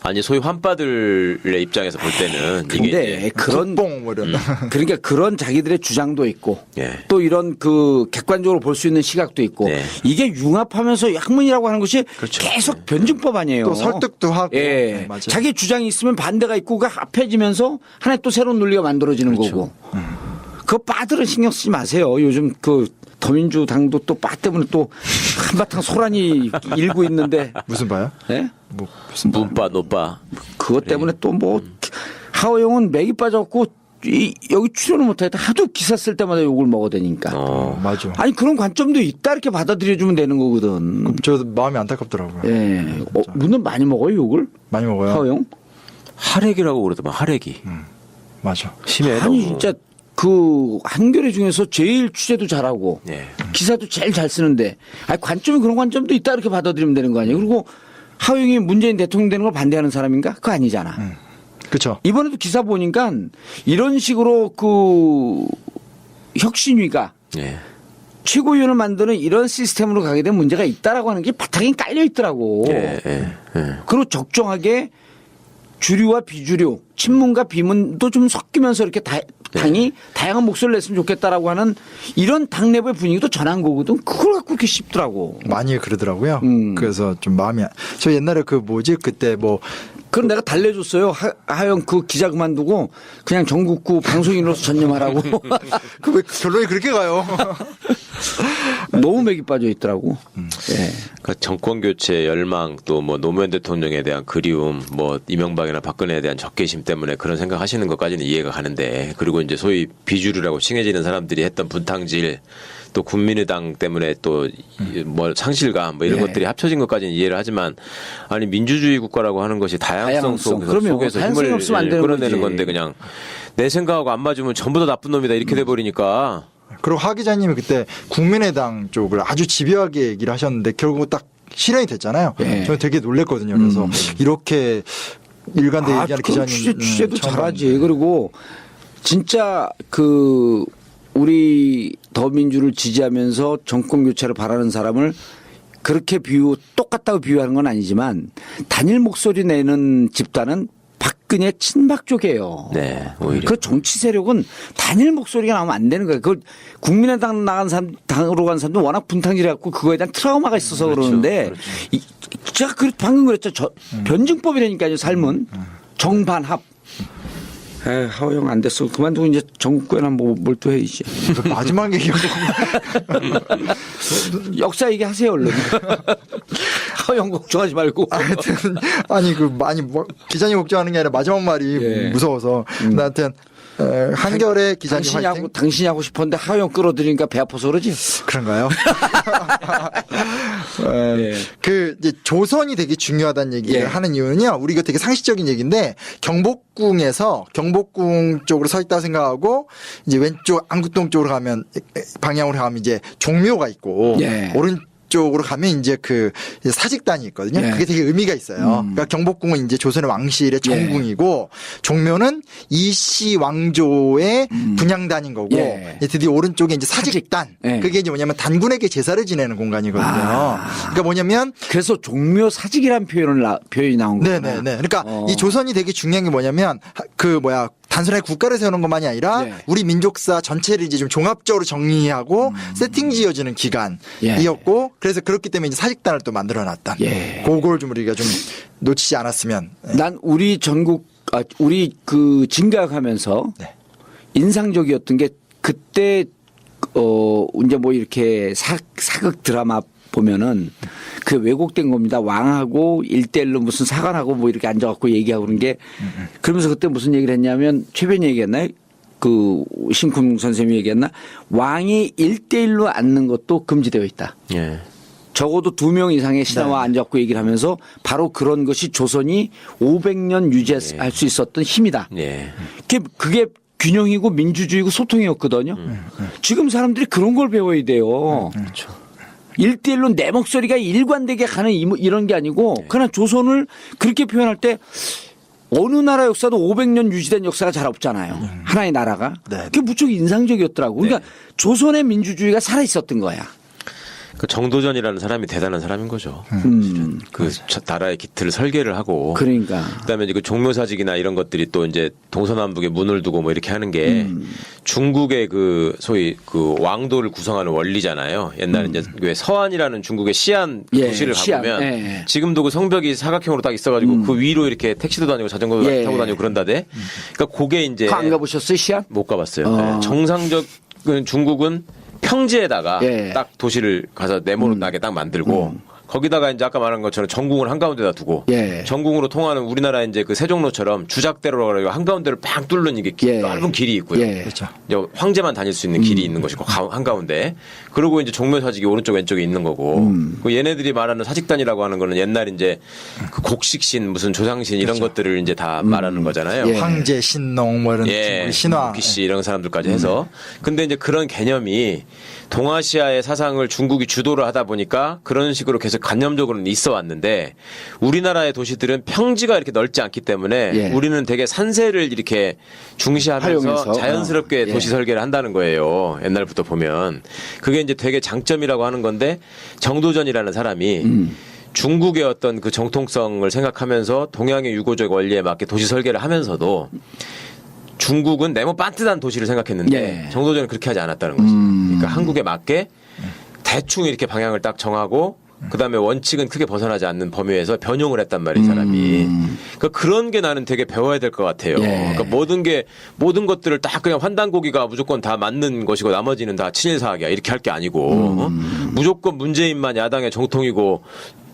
아니 소위 환빠들의 입장에서 볼 때는 이게 근데 이제 그런 국뽕 뭐 이런. 그러니까 그런 자기들의 주장도 있고 예. 또 이런 그 객관적으로 볼 수 있는 시각도 있고 네. 이게 융합하면서 학문이라고 하는 것이 그렇죠. 계속 변증법 아니에요. 또 설득도 하고. 예. 네, 맞아요. 자기 주장이 있으면 반대가 있고 그 합해지면서 하나의 또 새로운 논리가 만들어지는 그렇죠. 거고. 그 빠들은 신경 쓰지 마세요. 요즘 그 더민주당도 또 빠 때문에 또 한바탕 소란이 일고 있는데. 무슨 봐요? 예? 뭐 무슨 문빠 노빠 그것 때문에 또 뭐 하호영은 맥이 빠졌고 여기 출연을 못하겠다. 하도 기사 쓸 때마다 욕을 먹어대니까. 맞아. 아니 그런 관점도 있다 이렇게 받아들여주면 되는 거거든. 저 마음이 안타깝더라고요. 예. 문은 많이 먹어요 욕을? 많이 먹어요. 하호영? 하레기라고 그러더만 하레기. 맞아. 심해. 아니 너무. 진짜 그 한겨레 중에서 제일 취재도 잘하고 예. 기사도 제일 잘 쓰는데 아니 관점이 그런 관점도 있다 이렇게 받아들이면 되는 거 아니에요? 그리고 하호영이 문재인 대통령 되는 걸 반대하는 사람인가? 그거 아니잖아. 그렇죠. 이번에도 기사 보니까 이런 식으로 그 혁신위가 예. 최고위원을 만드는 이런 시스템으로 가게 된 문제가 있다라고 하는 게 바탕에 깔려 있더라고. 예. 예. 그리고 적정하게 주류와 비주류, 친문과 비문도 좀 섞이면서 이렇게 다 당이 다양한 목소리를 냈으면 좋겠다라고 하는 이런 당 내부의 분위기도 전한 거거든. 그걸 갖고 그렇게 쉽더라고. 많이 그러더라고요. 그래서 좀 저 옛날에 그때 그럼 내가 달래줬어요. 하영 그 기자 그만두고 그냥 전국구 방송인으로서 전념하라고. 왜 결론이 그렇게 가요? 너무 맥이 빠져 있더라고. 예. 그러니까 정권 교체 열망 또 뭐 노무현 대통령에 대한 그리움 뭐 이명박이나 박근혜에 대한 적개심 때문에 그런 생각하시는 것까지는 이해가 가는데 그리고 이제 소위 비주류라고 칭해지는 사람들이 했던 분탕질 또 국민의당 때문에 또 뭐 상실감 뭐 이런 것들이 합쳐진 것까지는 이해를 하지만 아니 민주주의 국가라고 하는 것이 다양성 속에서 힘을 끌어내는 건데 그냥 내 생각하고 안 맞으면 전부 다 나쁜 놈이다 이렇게 돼버리니까. 그리고 하 기자님이 그때 국민의당 쪽을 아주 집요하게 얘기를 하셨는데 결국 딱 실현이 됐잖아요. 저는 되게 놀랬거든요. 그래서 이렇게 일관되게 얘기하는 기자님 취재도 잘하지. 그리고 진짜 우리 더민주를 지지하면서 정권 교체를 바라는 사람을 그렇게 똑같다고 비유하는 건 아니지만 단일 목소리 내는 집단은 박근혜 친박 쪽이에요. 네, 오히려. 그 정치 세력은 단일 목소리가 나오면 안 되는 거예요. 그 국민의당 나간 사람, 당으로 간 사람도 워낙 분탕질해갖고 그거에 대한 트라우마가 있어서 그러는데 제가 방금 그랬죠. 변증법이라니까요. 삶은 정반합. 하호영 안 됐어. 그만두고 이제 전국구에나 몰두해야지. 마지막 얘기하고 역사 얘기하세요 얼른. 하호영 걱정하지 말고. 하여튼 기자님 걱정하는 게 아니라 마지막 말이 무서워서 나한테는 한겨레 기자님 당신이 하고 싶었는데 하호영 끌어들이니까 배 아파서 그러지. 그런가요? 이제 조선이 되게 중요하다는 얘기를 하는 이유는요. 우리 이거 되게 상식적인 얘기인데 경복궁 쪽으로 서 있다고 생각하고 이제 왼쪽 안국동 쪽으로 방향으로 가면 이제 종묘가 있고 오른쪽으로 가면 이제 사직단이 있거든요. 그게 되게 의미가 있어요. 그러니까 경복궁은 이제 조선의 왕실의 정궁이고 종묘는 이씨 왕조의 분향단인 거고 드디어 오른쪽에 이제 사직단. 그게 이제 뭐냐면 단군에게 제사를 지내는 공간이거든요. 그러니까 뭐냐면 그래서 종묘 사직이라는 표현이 나온 거예요. 네네네. 그러니까 이 조선이 되게 중요한 게 뭐냐면 단순하게 국가를 세우는 것만이 아니라 우리 민족사 전체를 이제 좀 종합적으로 정리하고 세팅 지어주는 기간이었고 그래서 그렇기 때문에 이제 사직단을 또 만들어놨다. 그걸 좀 우리가 좀 놓치지 않았으면. 난 우리 진각하면서 인상적이었던 게 그때 이제 뭐 이렇게 사극 드라마 보면은 그 왜곡된 겁니다. 왕하고 1대1로 무슨 사관하고 뭐 이렇게 앉아갖고 얘기하고 그런 게 그러면서 그때 무슨 얘기를 했냐면 최변이 얘기했나요? 신쿵 선생님이 얘기했나? 왕이 1대1로 앉는 것도 금지되어 있다. 적어도 2명 이상의 신하와 앉아갖고 얘기를 하면서 바로 그런 것이 조선이 500년 유지할 수 있었던 힘이다. 그게 균형이고 민주주의고 소통이었거든요. 지금 사람들이 그런 걸 배워야 돼요. 그렇죠. 1대1로 내 목소리가 일관되게 가는 이런 게 아니고 그냥 조선을 그렇게 표현할 때 어느 나라 역사도 500년 유지된 역사가 잘 없잖아요. 하나의 나라가. 그게 무척 인상적이었더라고. 그러니까 조선의 민주주의가 살아있었던 거야. 그 정도전이라는 사람이 대단한 사람인 거죠. 그 나라의 기틀을 설계를 하고. 그러니까. 그다음에 이제 그 종묘사직이나 이런 것들이 또 이제 동서남북에 문을 두고 뭐 이렇게 하는 게 중국의 소위 왕도를 구성하는 원리잖아요. 옛날에 이제 왜 서안이라는 중국의 시안 도시를 가보면 지금도 그 성벽이 사각형으로 딱 있어가지고 그 위로 이렇게 택시도 다니고 자전거도 타고 다니고 그런다대. 그러니까 그게 이제. 안 가보셨어요, 시안? 못 가봤어요. 정상적 중국은 평지에다가 딱 도시를 가서 네모나게 딱 만들고 거기다가 이제 아까 말한 것처럼 전궁을 한가운데다 두고 전궁으로 통하는 우리나라 이제 그 세종로처럼 주작대로라고 한가운데를 팍 뚫는 이게 넓은 길이 있고요. 그렇죠. 이제 황제만 다닐 수 있는 길이 있는 것이고 한가운데. 그리고 이제 종묘사직이 오른쪽 왼쪽에 있는 거고. 그 얘네들이 말하는 사직단이라고 하는 거는 옛날 이제 그 곡식신 무슨 조상신 이런 것들을 이제 다 말하는 거잖아요. 황제, 신농 뭐 이런 신화, 귀씨 이런 사람들까지 해서. 근데 이제 그런 개념이 동아시아의 사상을 중국이 주도를 하다 보니까 그런 식으로 계속 관념적으로는 있어 왔는데 우리나라의 도시들은 평지가 이렇게 넓지 않기 때문에 우리는 되게 산세를 이렇게 중시하면서 자연스럽게 도시 설계를 한다는 거예요. 옛날부터 보면. 그게 이제 되게 장점이라고 하는 건데 정도전이라는 사람이 중국의 어떤 그 정통성을 생각하면서 동양의 유고적 원리에 맞게 도시 설계를 하면서도 중국은 네모 반듯한 도시를 생각했는데 정도전은 그렇게 하지 않았다는 거지. 그러니까 한국에 맞게 대충 이렇게 방향을 딱 정하고 그다음에 원칙은 크게 벗어나지 않는 범위에서 변형을 했단 말이에요, 사람이. 그러니까 그런 게 나는 되게 배워야 될 것 같아요. 그러니까 모든 것들을 딱 그냥 환단고기가 무조건 다 맞는 것이고 나머지는 다 친일사학이야 이렇게 할 게 아니고 무조건 문재인만 야당의 정통이고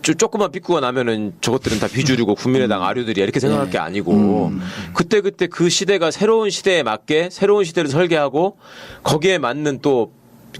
조금만 삐꾸가 나면은 저것들은 다 비주류고 국민의당 아류들이야 이렇게 생각할 게 아니고 그때 그 시대가 새로운 시대에 맞게 새로운 시대를 설계하고 거기에 맞는 또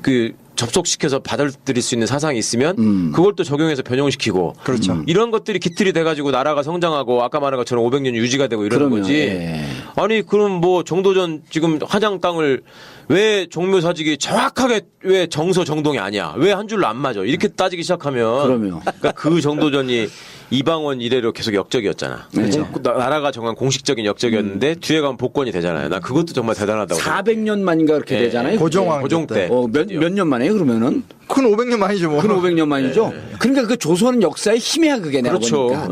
그 접속시켜서 받아들일 수 있는 사상이 있으면 그걸 또 적용해서 변형시키고 그렇죠. 이런 것들이 기틀이 돼가지고 나라가 성장하고 아까 말한 것처럼 500년 유지가 되고 이러는 거지. 아니 그럼 뭐 정도전 지금 화장 땅을 왜 종묘사직이 정확하게 왜 정서 정동이 아니야? 왜 한 줄로 안 맞아? 이렇게 따지기 시작하면 그러니까 그 정도전이 이방원 이래로 계속 역적이었잖아. 그렇죠. 나라가 정한 공식적인 역적이었는데 뒤에 가면 복권이 되잖아요. 나 그것도 정말 대단하다고. 400년 만인가 그렇게 되잖아요. 고종 때. 몇 년 만에 그러면은? 큰 500년 만이죠, 뭐. 큰 500년 만이죠. 그러니까 그 조선 역사의 힘이야 그게 내가 그렇죠. 보니까.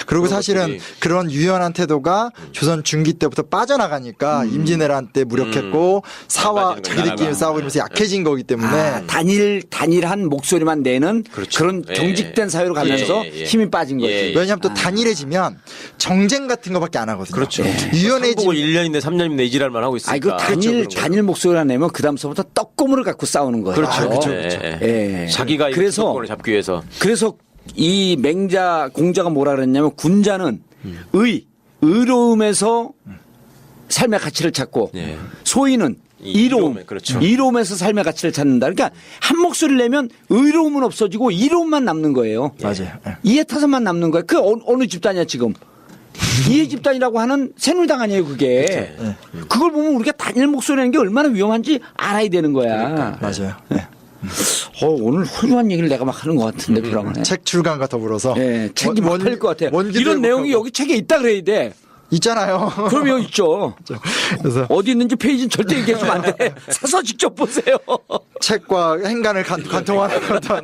그리고 사실은 그런 유연한 태도가 조선 중기 때부터 빠져나가니까 임진왜란 때 무력했고 사와 자기들끼리 싸우고 이러면서 약해진 거기 때문에 단일한 목소리만 내는 그렇죠. 그런 경직된 사회로 가면서 힘이 빠진 거지. 왜냐하면 또 단일해지면 정쟁 같은 거밖에 안 하거든요. 그렇죠. 유연해지면 1년인데 3년인데 이 지랄만 하고 있으니까. 그 단일 목소리가 내면 그 다음서부터 떡고물을 갖고 싸우는 거예요. 그렇죠. 예. 자기가 이 정권을 잡기 위해서. 그래서 이 맹자 공자가 뭐라 그랬냐면 군자는 의로움에서 삶의 가치를 찾고 소인은 이로움, 그렇죠. 이로움에서 삶의 가치를 찾는다. 그러니까 한 목소리를 내면 의로움은 없어지고 이로움만 남는 거예요. 맞아요. 이해타산만 남는 거예요. 그 어느 집단이야 지금. 이해 집단이라고 하는 새누리당 아니에요 그게. 그걸 보면 우리가 단일 목소리라는 게 얼마나 위험한지 알아야 되는 거야. 맞아요. 오늘 훌륭한 얘기를 내가 막 하는 것 같은데 불안하네. 책 출간과 더불어서 책이 막 팔릴 것 같아요. 이런 내용이 여기 책에 있다 그래야 돼. 있잖아요. 그럼 여기 있죠. 그래서 어디 있는지 페이지는 절대 얘기해주면 안 돼. 사서 직접 보세요. 책과 행간을 관통하는 것은.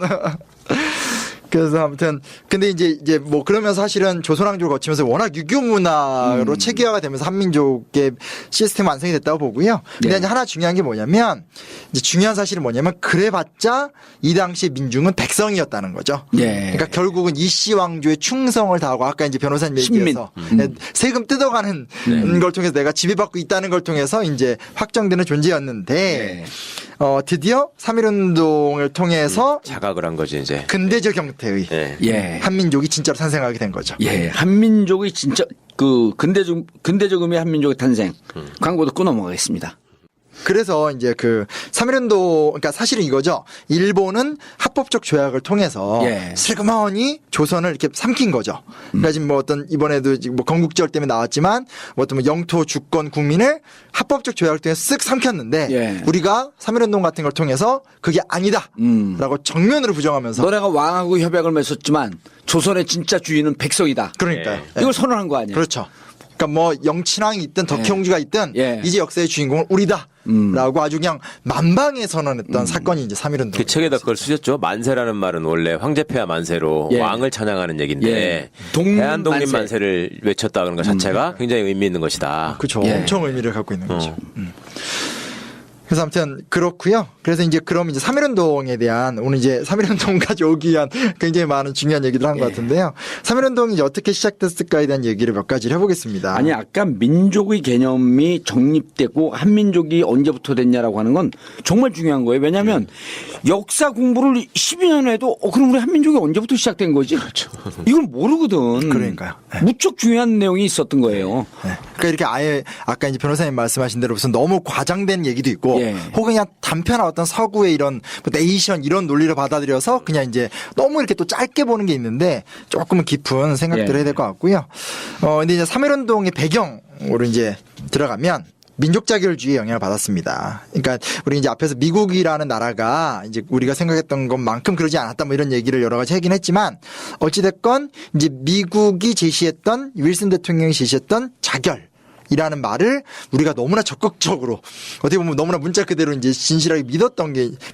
그래서 아무튼 근데 이제 뭐 그러면서 사실은 조선왕조를 거치면서 워낙 유교 문화로 체계화가 되면서 한민족의 시스템 완성이 됐다고 보고요. 근데 이제 하나 중요한 게 뭐냐면 이제 중요한 사실은 뭐냐면 그래봤자 이 당시 민중은 백성이었다는 거죠. 그러니까 결국은 이씨 왕조의 충성을 다하고 아까 이제 변호사님 얘기해서 세금 뜯어가는 걸 통해서 내가 지배받고 있다는 걸 통해서 이제 확정되는 존재였는데 드디어 3.1운동을 통해서 자각을 한 거지 이제. 근대적 형태의 한민족이 진짜로 탄생하게 된 거죠. 한민족이 진짜 그 근대적 의미의 한민족의 탄생. 광고도 끊어 먹겠습니다. 그래서 이제 그 3.1운동, 그러니까 사실은 이거죠. 일본은 합법적 조약을 통해서 슬그머니 조선을 이렇게 삼킨 거죠. 그러니까 지금 뭐 어떤 이번에도 지금 뭐 건국절 때문에 나왔지만 뭐 어떤 뭐 영토 주권 국민을 합법적 조약을 통해서 쓱 삼켰는데 우리가 3.1운동 같은 걸 통해서 그게 아니다. 라고 정면으로 부정하면서 너네가 왕하고 협약을 맺었지만 조선의 진짜 주인은 백성이다. 그러니까요. 이걸 선언한 거 아니야. 그렇죠. 그러니까 뭐 영친왕이 있든 덕혜옹주가 있든 이제 역사의 주인공은 우리다. 라고 아주 그냥 만방에 선언했던 사건이 이제 3.1운동. 그 책에다 그걸 쓰셨죠. 만세라는 말은 원래 황제폐하 만세로 왕을 찬양하는 얘기인데 대한독립 만세를 외쳤다 그런 것 자체가 굉장히 의미 있는 것이다. 그렇죠. 엄청 의미를 갖고 있는 거죠. 그래서 아무튼 그렇고요. 그래서 이제 그럼 이제 3.1운동에 대한 오늘 이제 3.1운동까지 오기 위한 굉장히 많은 중요한 얘기를 한 것 같은데요. 3.1운동이 이제 어떻게 시작됐을까에 대한 얘기를 몇 가지를 해보겠습니다. 아니 아까 민족의 개념이 정립되고 한민족이 언제부터 됐냐라고 하는 건 정말 중요한 거예요. 왜냐하면 역사 공부를 12년 해도 그럼 우리 한민족이 언제부터 시작된 거지? 그렇죠. 이걸 모르거든. 그러니까요. 무척 중요한 내용이 있었던 거예요. 그러니까 이렇게 아예 아까 이제 변호사님 말씀하신 대로 무슨 너무 과장된 얘기도 있고 혹은 그냥 단편한 어떤 서구의 이런 네이션 이런 논리를 받아들여서 그냥 이제 너무 이렇게 또 짧게 보는 게 있는데 조금은 깊은 생각들을 해야 될 것 같고요. 근데 이제 3.1운동의 배경으로 이제 들어가면 민족 자결주의의 영향을 받았습니다. 그러니까 우리 이제 앞에서 미국이라는 나라가 이제 우리가 생각했던 것만큼 그러지 않았다 뭐 이런 얘기를 여러 가지 하긴 했지만 어찌됐건 이제 미국이 제시했던 윌슨 대통령이 제시했던 자결 이라는 말을 우리가 너무나 적극적으로 어떻게 보면 너무나 문자 그대로 이제 진실하게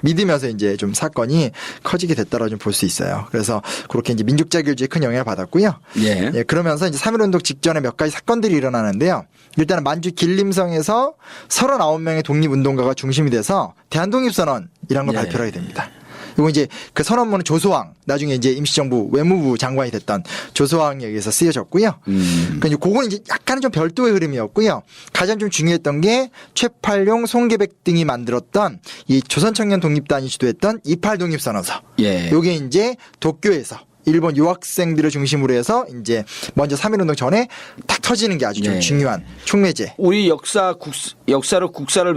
믿으면서 이제 좀 사건이 커지게 됐다라고 좀 볼 수 있어요. 그래서 그렇게 이제 민족 자결주의에 큰 영향을 받았고요. 예, 그러면서 이제 3.1운동 직전에 몇 가지 사건들이 일어나는데요. 일단은 만주 길림성에서 39명의 독립운동가가 중심이 돼서 대한독립선언이라는 걸 발표하게 됩니다. 그리고 이제 그 선언문은 조소왕, 나중에 이제 임시정부 외무부 장관이 됐던 조소왕에 의해서 쓰여졌고요. 그러니까 이제 그거는 이제 약간은 좀 별도의 흐름이었고요. 가장 좀 중요했던 게 최팔룡, 송계백 등이 만들었던 이 조선청년 독립단이 주도했던 28 독립선언서. 요게 이제 도쿄에서 일본 유학생들을 중심으로 해서 이제 먼저 3.1운동 전에 딱 터지는 게 아주 좀 중요한 촉매제. 우리 역사로 국사를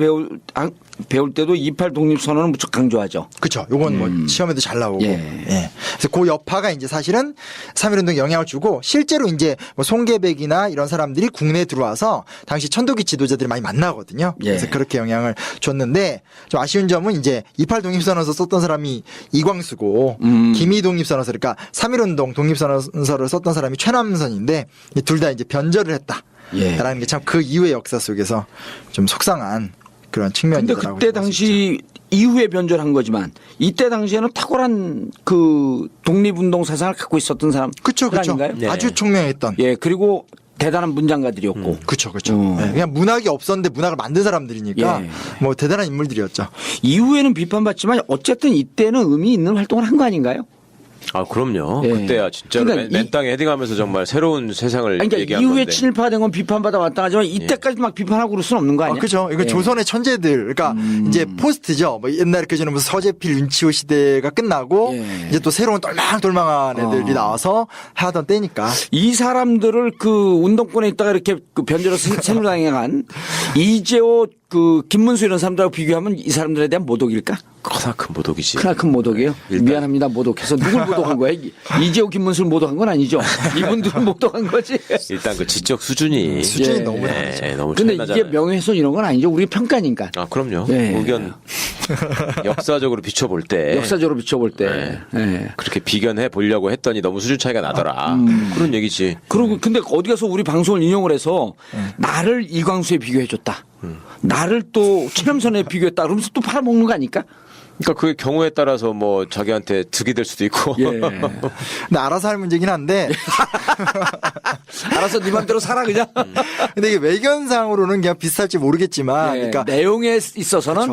배울 때도 28 독립선언을 무척 강조하죠. 그렇죠. 요건 뭐 시험에도 잘 나오고. 그래서 그 여파가 이제 사실은 3.1운동에 영향을 주고 실제로 이제 뭐 송계백이나 이런 사람들이 국내에 들어와서 당시 천도기 지도자들이 많이 만나거든요. 그래서 그렇게 영향을 줬는데 좀 아쉬운 점은 이제 28 독립선언서 썼던 사람이 이광수고 김희 독립선언서 그러니까 3.1운동 독립선언서를 썼던 사람이 최남선인데 둘 다 이제 변절을 했다라는 게 참 그 이후의 역사 속에서 좀 속상한 그런 측면이라고. 근데 그때 당시 이후에 변절한 거지만 이때 당시에는 탁월한 그 독립운동 사상을 갖고 있었던 사람. 그렇죠. 아닌가요? 아주 총명했던. 그리고 대단한 문장가들이었고. 그렇죠. 그냥 문학이 없었는데 문학을 만든 사람들이니까 뭐 대단한 인물들이었죠. 이후에는 비판받지만 어쨌든 이때는 의미 있는 활동을 한 거 아닌가요? 아, 그럼요. 그때야 진짜로 그러니까 맨 땅에 헤딩하면서 정말 새로운 세상을 그러니까 얘기한 이후에 건데. 친일파된 건 비판받아 왔다 하지만 이때까지 막 비판하고 그럴 수는 없는 거 아니야? 그죠. 이거 조선의 천재들. 그러니까 이제 포스트죠. 뭐 옛날에 그전에 무슨 서재필, 윤치호 시대가 끝나고 이제 또 새로운 똘망똘망한 애들이 나와서 하던 때니까. 이 사람들을 그 운동권에 있다가 이렇게 그 변절해서 새누리당에 간 이재호 그 김문수 이런 사람들하고 비교하면 이 사람들에 대한 모독일까? 크나큰 모독이지. 크나큰 모독이에요? 미안합니다. 모독해서 누굴 모독한 거야? 이재호 김문수를 모독한 건 아니죠. 이분들은 모독한 거지. 일단 그 지적 수준이 너무 다르죠. 너무 근데 차이나잖아요. 이게 명예훼손 이런 건 아니죠. 우리 평가니까. 아, 그럼요. 의견 역사적으로 비춰볼 때 역사적으로 비춰볼 때 그렇게 비견해 보려고 했더니 너무 수준 차이가 나더라. 그런 얘기지. 그리고 근데 어디 가서 우리 방송을 인용을 해서 나를 이광수에 비교해줬다. 나를 또 최남선에 비교했다. 그러면서 또 팔아먹는 거 아닐까? 그러니까 그 경우에 따라서 뭐 자기한테 득이 될 수도 있고. 근데 알아서 할 문제긴 한데. 알아서 네 맘대로 살아 그냥. 근데 이게 외견상으로는 그냥 비슷할지 모르겠지만. 그러니까 내용에 있어서는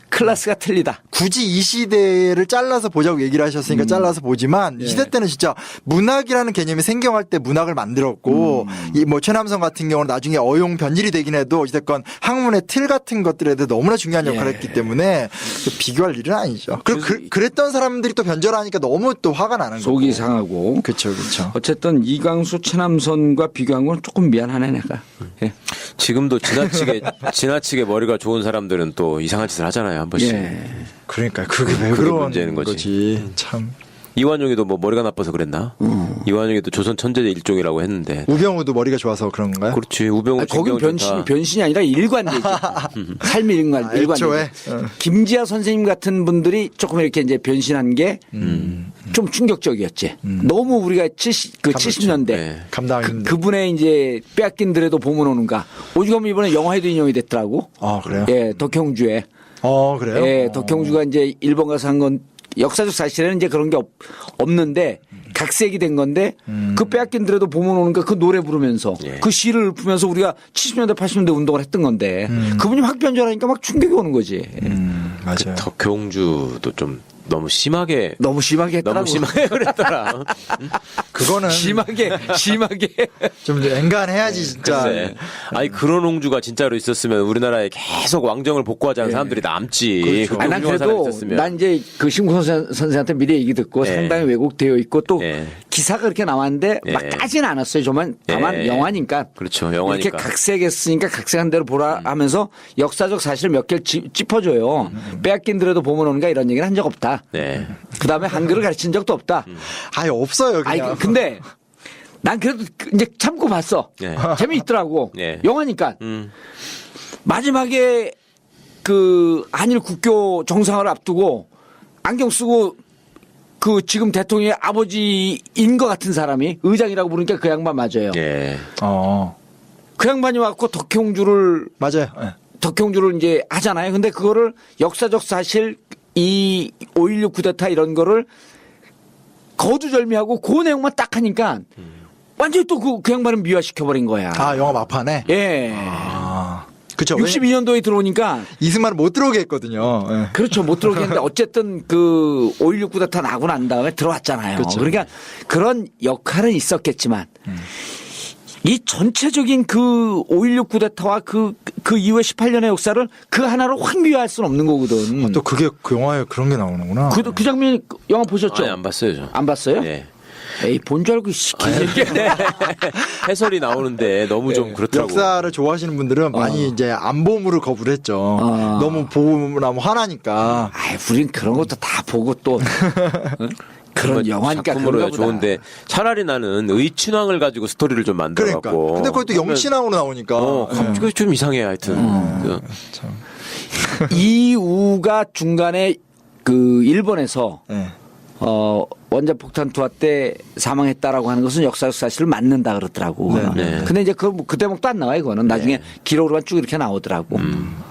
클래스가 틀리다. 굳이 이 시대를 잘라서 보자고 얘기를 하셨으니까 잘라서 보지만 이 시대 때는 진짜 문학이라는 개념이 생겨날 때 문학을 만들었고 이 뭐 최남선 같은 경우는 나중에 어용 변질이 되긴 해도 어쨌건 학문의 틀 같은 것들에 대해 너무나 중요한 역할을 했기 때문에 비교할 일은 아니죠. 그리고 그랬던 사람들이 또 변절하니까 너무 또 화가 나는 거고. 속이 상하고. 그렇죠. 어쨌든 이광수, 최남선과 비교한 건 조금 미안하네 내가. 지금도 지나치게 머리가 좋은 사람들은 또 이상한 짓을 하잖아요, 한 번씩. 그러니까 그게 왜 그런 문제는 거지. 참. 이완용이도 뭐 머리가 나빠서 그랬나? 이완용이도 조선 천재의 일종이라고 했는데. 우병우도 머리가 좋아서 그런 건가요? 그렇지. 우병우 거긴 변신이 아니라 일관되지. 삶의 일관되지. 김지아 선생님 같은 분들이 조금 이렇게 이제 변신한 게 좀 충격적이었지. 너무 우리가 70년대 감당 그분의 이제 빼앗긴들에도 보면 오는가. 오죽하면 이번에 영화에도 인용이 됐더라고. 아, 그래요? 덕형주에. 그래요? 덕형주가 이제 일본 가서 한 건 역사적 사실에는 이제 그런 게 없는데 각색이 된 건데 그 빼앗긴들에도 보면 오는가 그 노래 부르면서 그 시를 읊으면서 우리가 70년대 80년대 운동을 했던 건데 그분이 확 변절하니까 막 충격이 오는 거지. 맞아요. 덕형주도 좀 너무 심하게 했더라고. 너무 심하게 그랬더라. 그거는 심하게 좀 엔간해야지 진짜. 글쎄. 아니 그런 홍주가 진짜로 있었으면 우리나라에 계속 왕정을 복구하자는 사람들이 남지. 그렇죠. 난 그래도 난 이제 그 신구 선생한테 미리 얘기 듣고 상당히 왜곡되어 있고 또 기사가 그렇게 나왔는데 막 까지는 않았어요. 다만 영화니까. 그렇죠. 영화니까. 이렇게 각색했으니까 각색한 대로 보라 하면서 역사적 사실 몇 개를 짚어줘요. 빼앗긴들에도 보면 오는가 이런 얘기는 한 적 없다. 그다음에 한글을 가르친 적도 없다. 아예 없어요. 그냥. 근데 난 그래도 이제 참고 봤어. 재미있더라고. 영화니까. 마지막에 그 한일 국교 정상을 앞두고 안경 쓰고 그 지금 대통령의 아버지인 것 같은 사람이 의장이라고 부르니까 그 양반 맞아요. 그 양반이 와갖고 덕혜옹주를 맞아요. 네. 덕혜옹주를 이제 하잖아요. 근데 그거를 역사적 사실 이 5.16 쿠데타 이런 거를 거두절미하고 그 내용만 딱 하니까 완전히 또 그 양반을 미화시켜버린 거야. 아, 영화 막판에? 예. 그쵸. 62년도에 들어오니까 이승만을 못 들어오게 했거든요. 네. 그렇죠. 못 들어오게 했는데 어쨌든 그 5.16 쿠데타 나고 난 다음에 들어왔잖아요. 그렇죠. 그러니까 그런 역할은 있었겠지만 이 전체적인 그 5.16 쿠데타와 그 이후에 18년의 역사를 그 하나로 확 미화할 수는 없는 거거든. 또 그게 그 영화에 그런 게 나오는구나. 그 장면 영화 보셨죠? 아니, 안 봤어요, 저. 안 봤어요? 네. 에이, 본 줄 알고 시키는 게. 해설이 나오는데 너무 좀 그렇더라고. 역사를 좋아하시는 분들은 많이 이제 안보물을 거부를 했죠. 너무 보고 나면 화나니까. 아이, 우린 그런 것도 다 보고 또. 응? 그런 영화니까 작품으로 그런가 보다. 좋은데 차라리 나는 의친왕을 가지고 스토리를 좀 만들어갖고. 그러니까. 근데 그것도 영신왕으로 나오니까. 그거 좀 이상해 하여튼. 이우가 중간에 그 일본에서 네. 원자 폭탄 투하 때 사망했다라고 하는 것은 역사적 사실을 맞는다 그러더라고. 네. 근데 이제 그 대목도 안 나와요. 그거는 나중에 기록으로만 쭉 이렇게 나오더라고.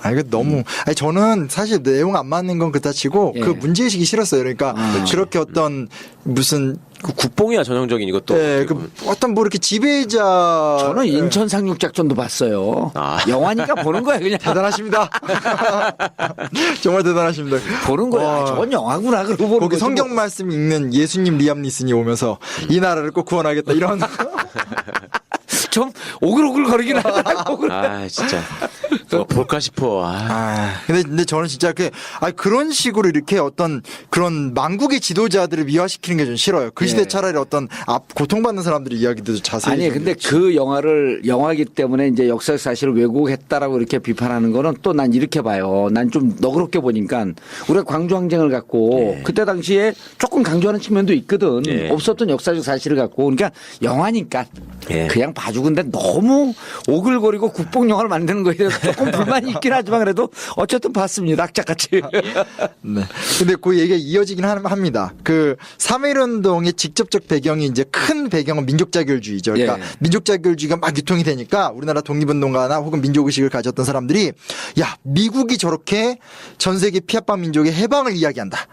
아, 이거 너무. 아니, 저는 사실 내용 안 맞는 건 그렇다 치고 예. 그 문제의식이 싫었어요. 그러니까 그렇게 어떤 무슨 그 국뽕이야 전형적인 이것도. 예, 그 어떤 뭐 이렇게 지배자. 저는 인천 상륙작전도 봤어요. 영화니까 보는 거야 그냥. 대단하십니다. 정말 대단하십니다. 보는 거야. 저건 영화구나. 그러고 보는 거기 거지 성경 뭐. 말씀 읽는 예수님 리암 니슨이 오면서 이 나라를 꼭 구원하겠다 이런. 좀 오글오글 거리긴 하더라고. 아 진짜 볼까 싶어. 근데 저는 진짜 그런 식으로 이렇게 어떤 그런 망국의 지도자들을 미화시키는 게 좀 싫어요. 그 시대 차라리 어떤 고통받는 사람들의 이야기들도 자세히. 아니 근데 그 영화를 영화이기 때문에 이제 역사적 사실을 왜곡했다라고 이렇게 비판하는 거는 또 난 이렇게 봐요. 난 좀 너그럽게 보니까 우리가 광주 항쟁을 갖고 그때 당시에 조금 강조하는 측면도 있거든. 없었던 역사적 사실을 갖고 그러니까 영화니까 그냥 봐주고 근데 너무 오글거리고 국뽕 영화를 만드는 거에 대해서 조금 불만이 있긴 하지만 그래도 어쨌든 봤습니다. 악착같이. 네. 근데 그 얘기가 이어지긴 합니다. 그 3.1운동의 직접적 배경이 이제 큰 배경은 민족자결주의죠. 그러니까 민족자결주의가 막 유통이 되니까 우리나라 독립운동가나 혹은 민족의식을 가졌던 사람들이 야, 미국이 저렇게 전 세계 피압방 민족의 해방을 이야기한다.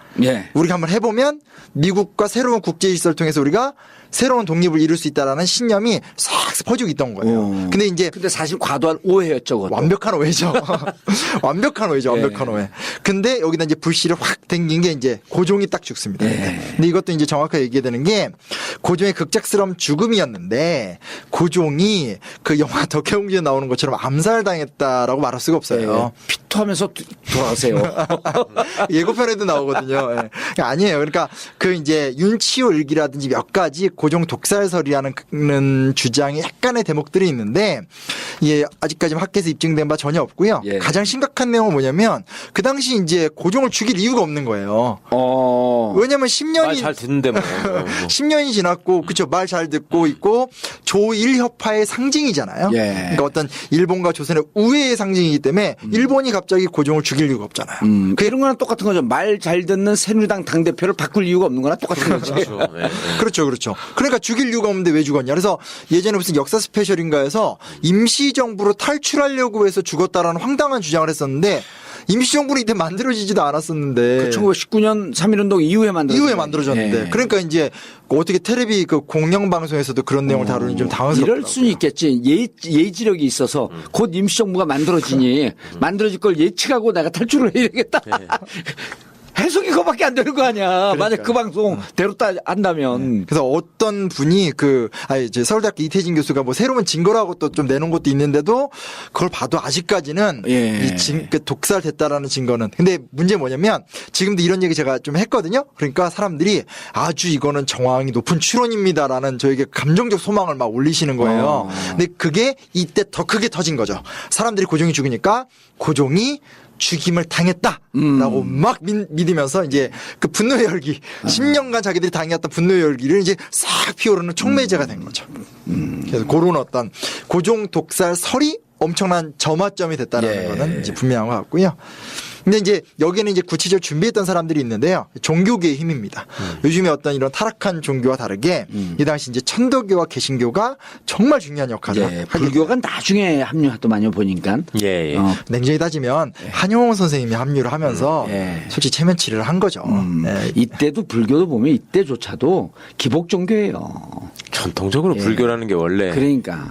우리가 한번 해보면 미국과 새로운 국제질서를 통해서 우리가 새로운 독립을 이룰 수 있다라는 신념이 싹 퍼지고 있던 거예요. 근데 사실 과도한 오해였죠. 그것도. 완벽한 오해죠. 완벽한 오해. 근데 여기다 이제 불씨를 확 댕긴 게 이제 고종이 딱 죽습니다. 근데 이것도 이제 정확하게 얘기해야 되는 게 고종의 극작스러운 죽음이었는데 고종이 그 영화 덕혜옹주에 나오는 것처럼 암살당했다라고 말할 수가 없어요. 피토하면서 돌아가세요. 예고편에도 나오거든요. 아니에요. 그러니까 그 이제 윤치호 일기라든지 몇 가지 고종 독살설이라는 주장이 약간의 대목들이 있는데 아직까지 학계에서 입증된 바 전혀 없고요. 가장 심각한 내용은 뭐냐면 그 당시 이제 고종을 죽일 이유가 없는 거예요. 왜냐면 10년이 말 잘 듣는데 뭐. 10년이 지났고 그쵸 말 잘 듣고 있고 조일협화의 상징이잖아요. 그러니까 어떤 일본과 조선의 우애의 상징이기 때문에 일본이 갑자기 고종을 죽일 이유가 없잖아요. 그런 거랑 똑같은 거죠. 말 잘 듣는 새누리당 당대표를 바꿀 이유가 없는 거나 똑같은 거죠. 그렇죠. 그러니까 죽일 이유가 없는데 왜 죽었냐. 그래서 예전에 무슨 역사 스페셜인가에서 임시정부로 탈출하려고 해서 죽었다라는 황당한 주장을 했었는데 임시정부는 이때 만들어지지도 않았었는데. 1919년 3.1운동 이후에 만들어졌는데. 그러니까 이제 어떻게 텔레비 그 공영방송에서도 그런 내용을 다루니 좀 당황스럽더라고요. 이럴 수는 있겠지. 예지력이 있어서 곧 임시정부가 만들어지니 만들어질 걸 예측하고 내가 탈출을 해야겠다. 해석이 그거밖에 안 되는 거 아니야. 만약 그 방송 대로 한다면. 그래서 어떤 분이 이제 서울대학교 이태진 교수가 뭐 새로운 증거라고 또 좀 내놓은 것도 있는데도 그걸 봐도 아직까지는 그 독살됐다라는 증거는. 근데 문제 뭐냐면 지금도 이런 얘기 제가 좀 했거든요. 그러니까 사람들이 아주 이거는 정황이 높은 추론입니다라는 저에게 감정적 소망을 막 올리시는 거예요. 근데 그게 이때 더 크게 터진 거죠. 사람들이 고종이 죽으니까 고종이 죽임을 당했다라고 막 믿으면서 이제 그 분노의 열기 10년간 자기들이 당해왔던 분노의 열기를 이제 싹 피오르는 촉매제가 된 거죠. 그래서 그런 어떤 고종 독살 설이 엄청난 점화점이 됐다는 거는 이제 분명한 것 같고요. 근데 이제 여기에는 이제 구체적으로 준비했던 사람들이 있는데요. 종교계의 힘입니다. 요즘에 어떤 이런 타락한 종교와 다르게 이 당시 이제 천도교와 개신교가 정말 중요한 역할을 하게 불교가 나중에 합류하도 많이 보니까. 예. 냉정히 따지면 한용운 선생님이 합류를 하면서 솔직히 체면치를 한 거죠. 이때도 불교도 보면 이때조차도 기복 종교예요. 전통적으로 불교라는 게 원래 그러니까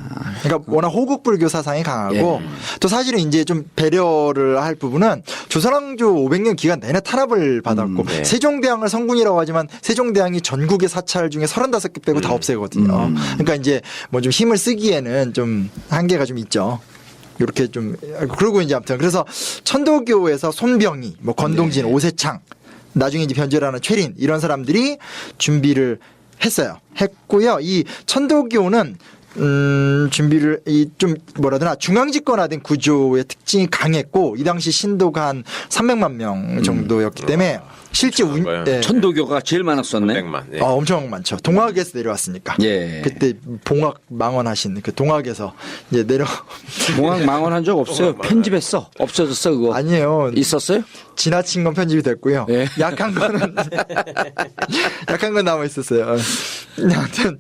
워낙 호국 불교 사상이 강하고 또 사실은 이제 좀 배려를 할 부분은 조선왕조 500년 기간 내내 탄압을 받았고 세종대왕을 성군이라고 하지만 세종대왕이 전국의 사찰 중에 35개 빼고 다 없애거든요. 그러니까 이제 뭐 좀 힘을 쓰기에는 좀 한계가 좀 있죠. 이렇게 좀 그러고 이제 아무튼 그래서 천도교에서 손병희, 뭐 건동진, 오세창, 나중에 이제 변절하는 최린 이런 사람들이 준비를 했고요. 이 천도교는 준비를 좀 뭐라 하나 중앙집권화된 구조의 특징이 강했고 이 당시 신도가 한 300만 명 정도였기 때문에 실제 천도교가 제일 많았었네. 300만. 엄청 많죠. 동학에서 내려왔으니까. 그때 봉학 망언하신 그 동학에서 이제 봉학 망언한 적 없어요. 편집했어. 없어졌어 그거. 아니에요. 있었어요? 지나친 건 편집이 됐고요. 약한 건 남아 있었어요. 아무튼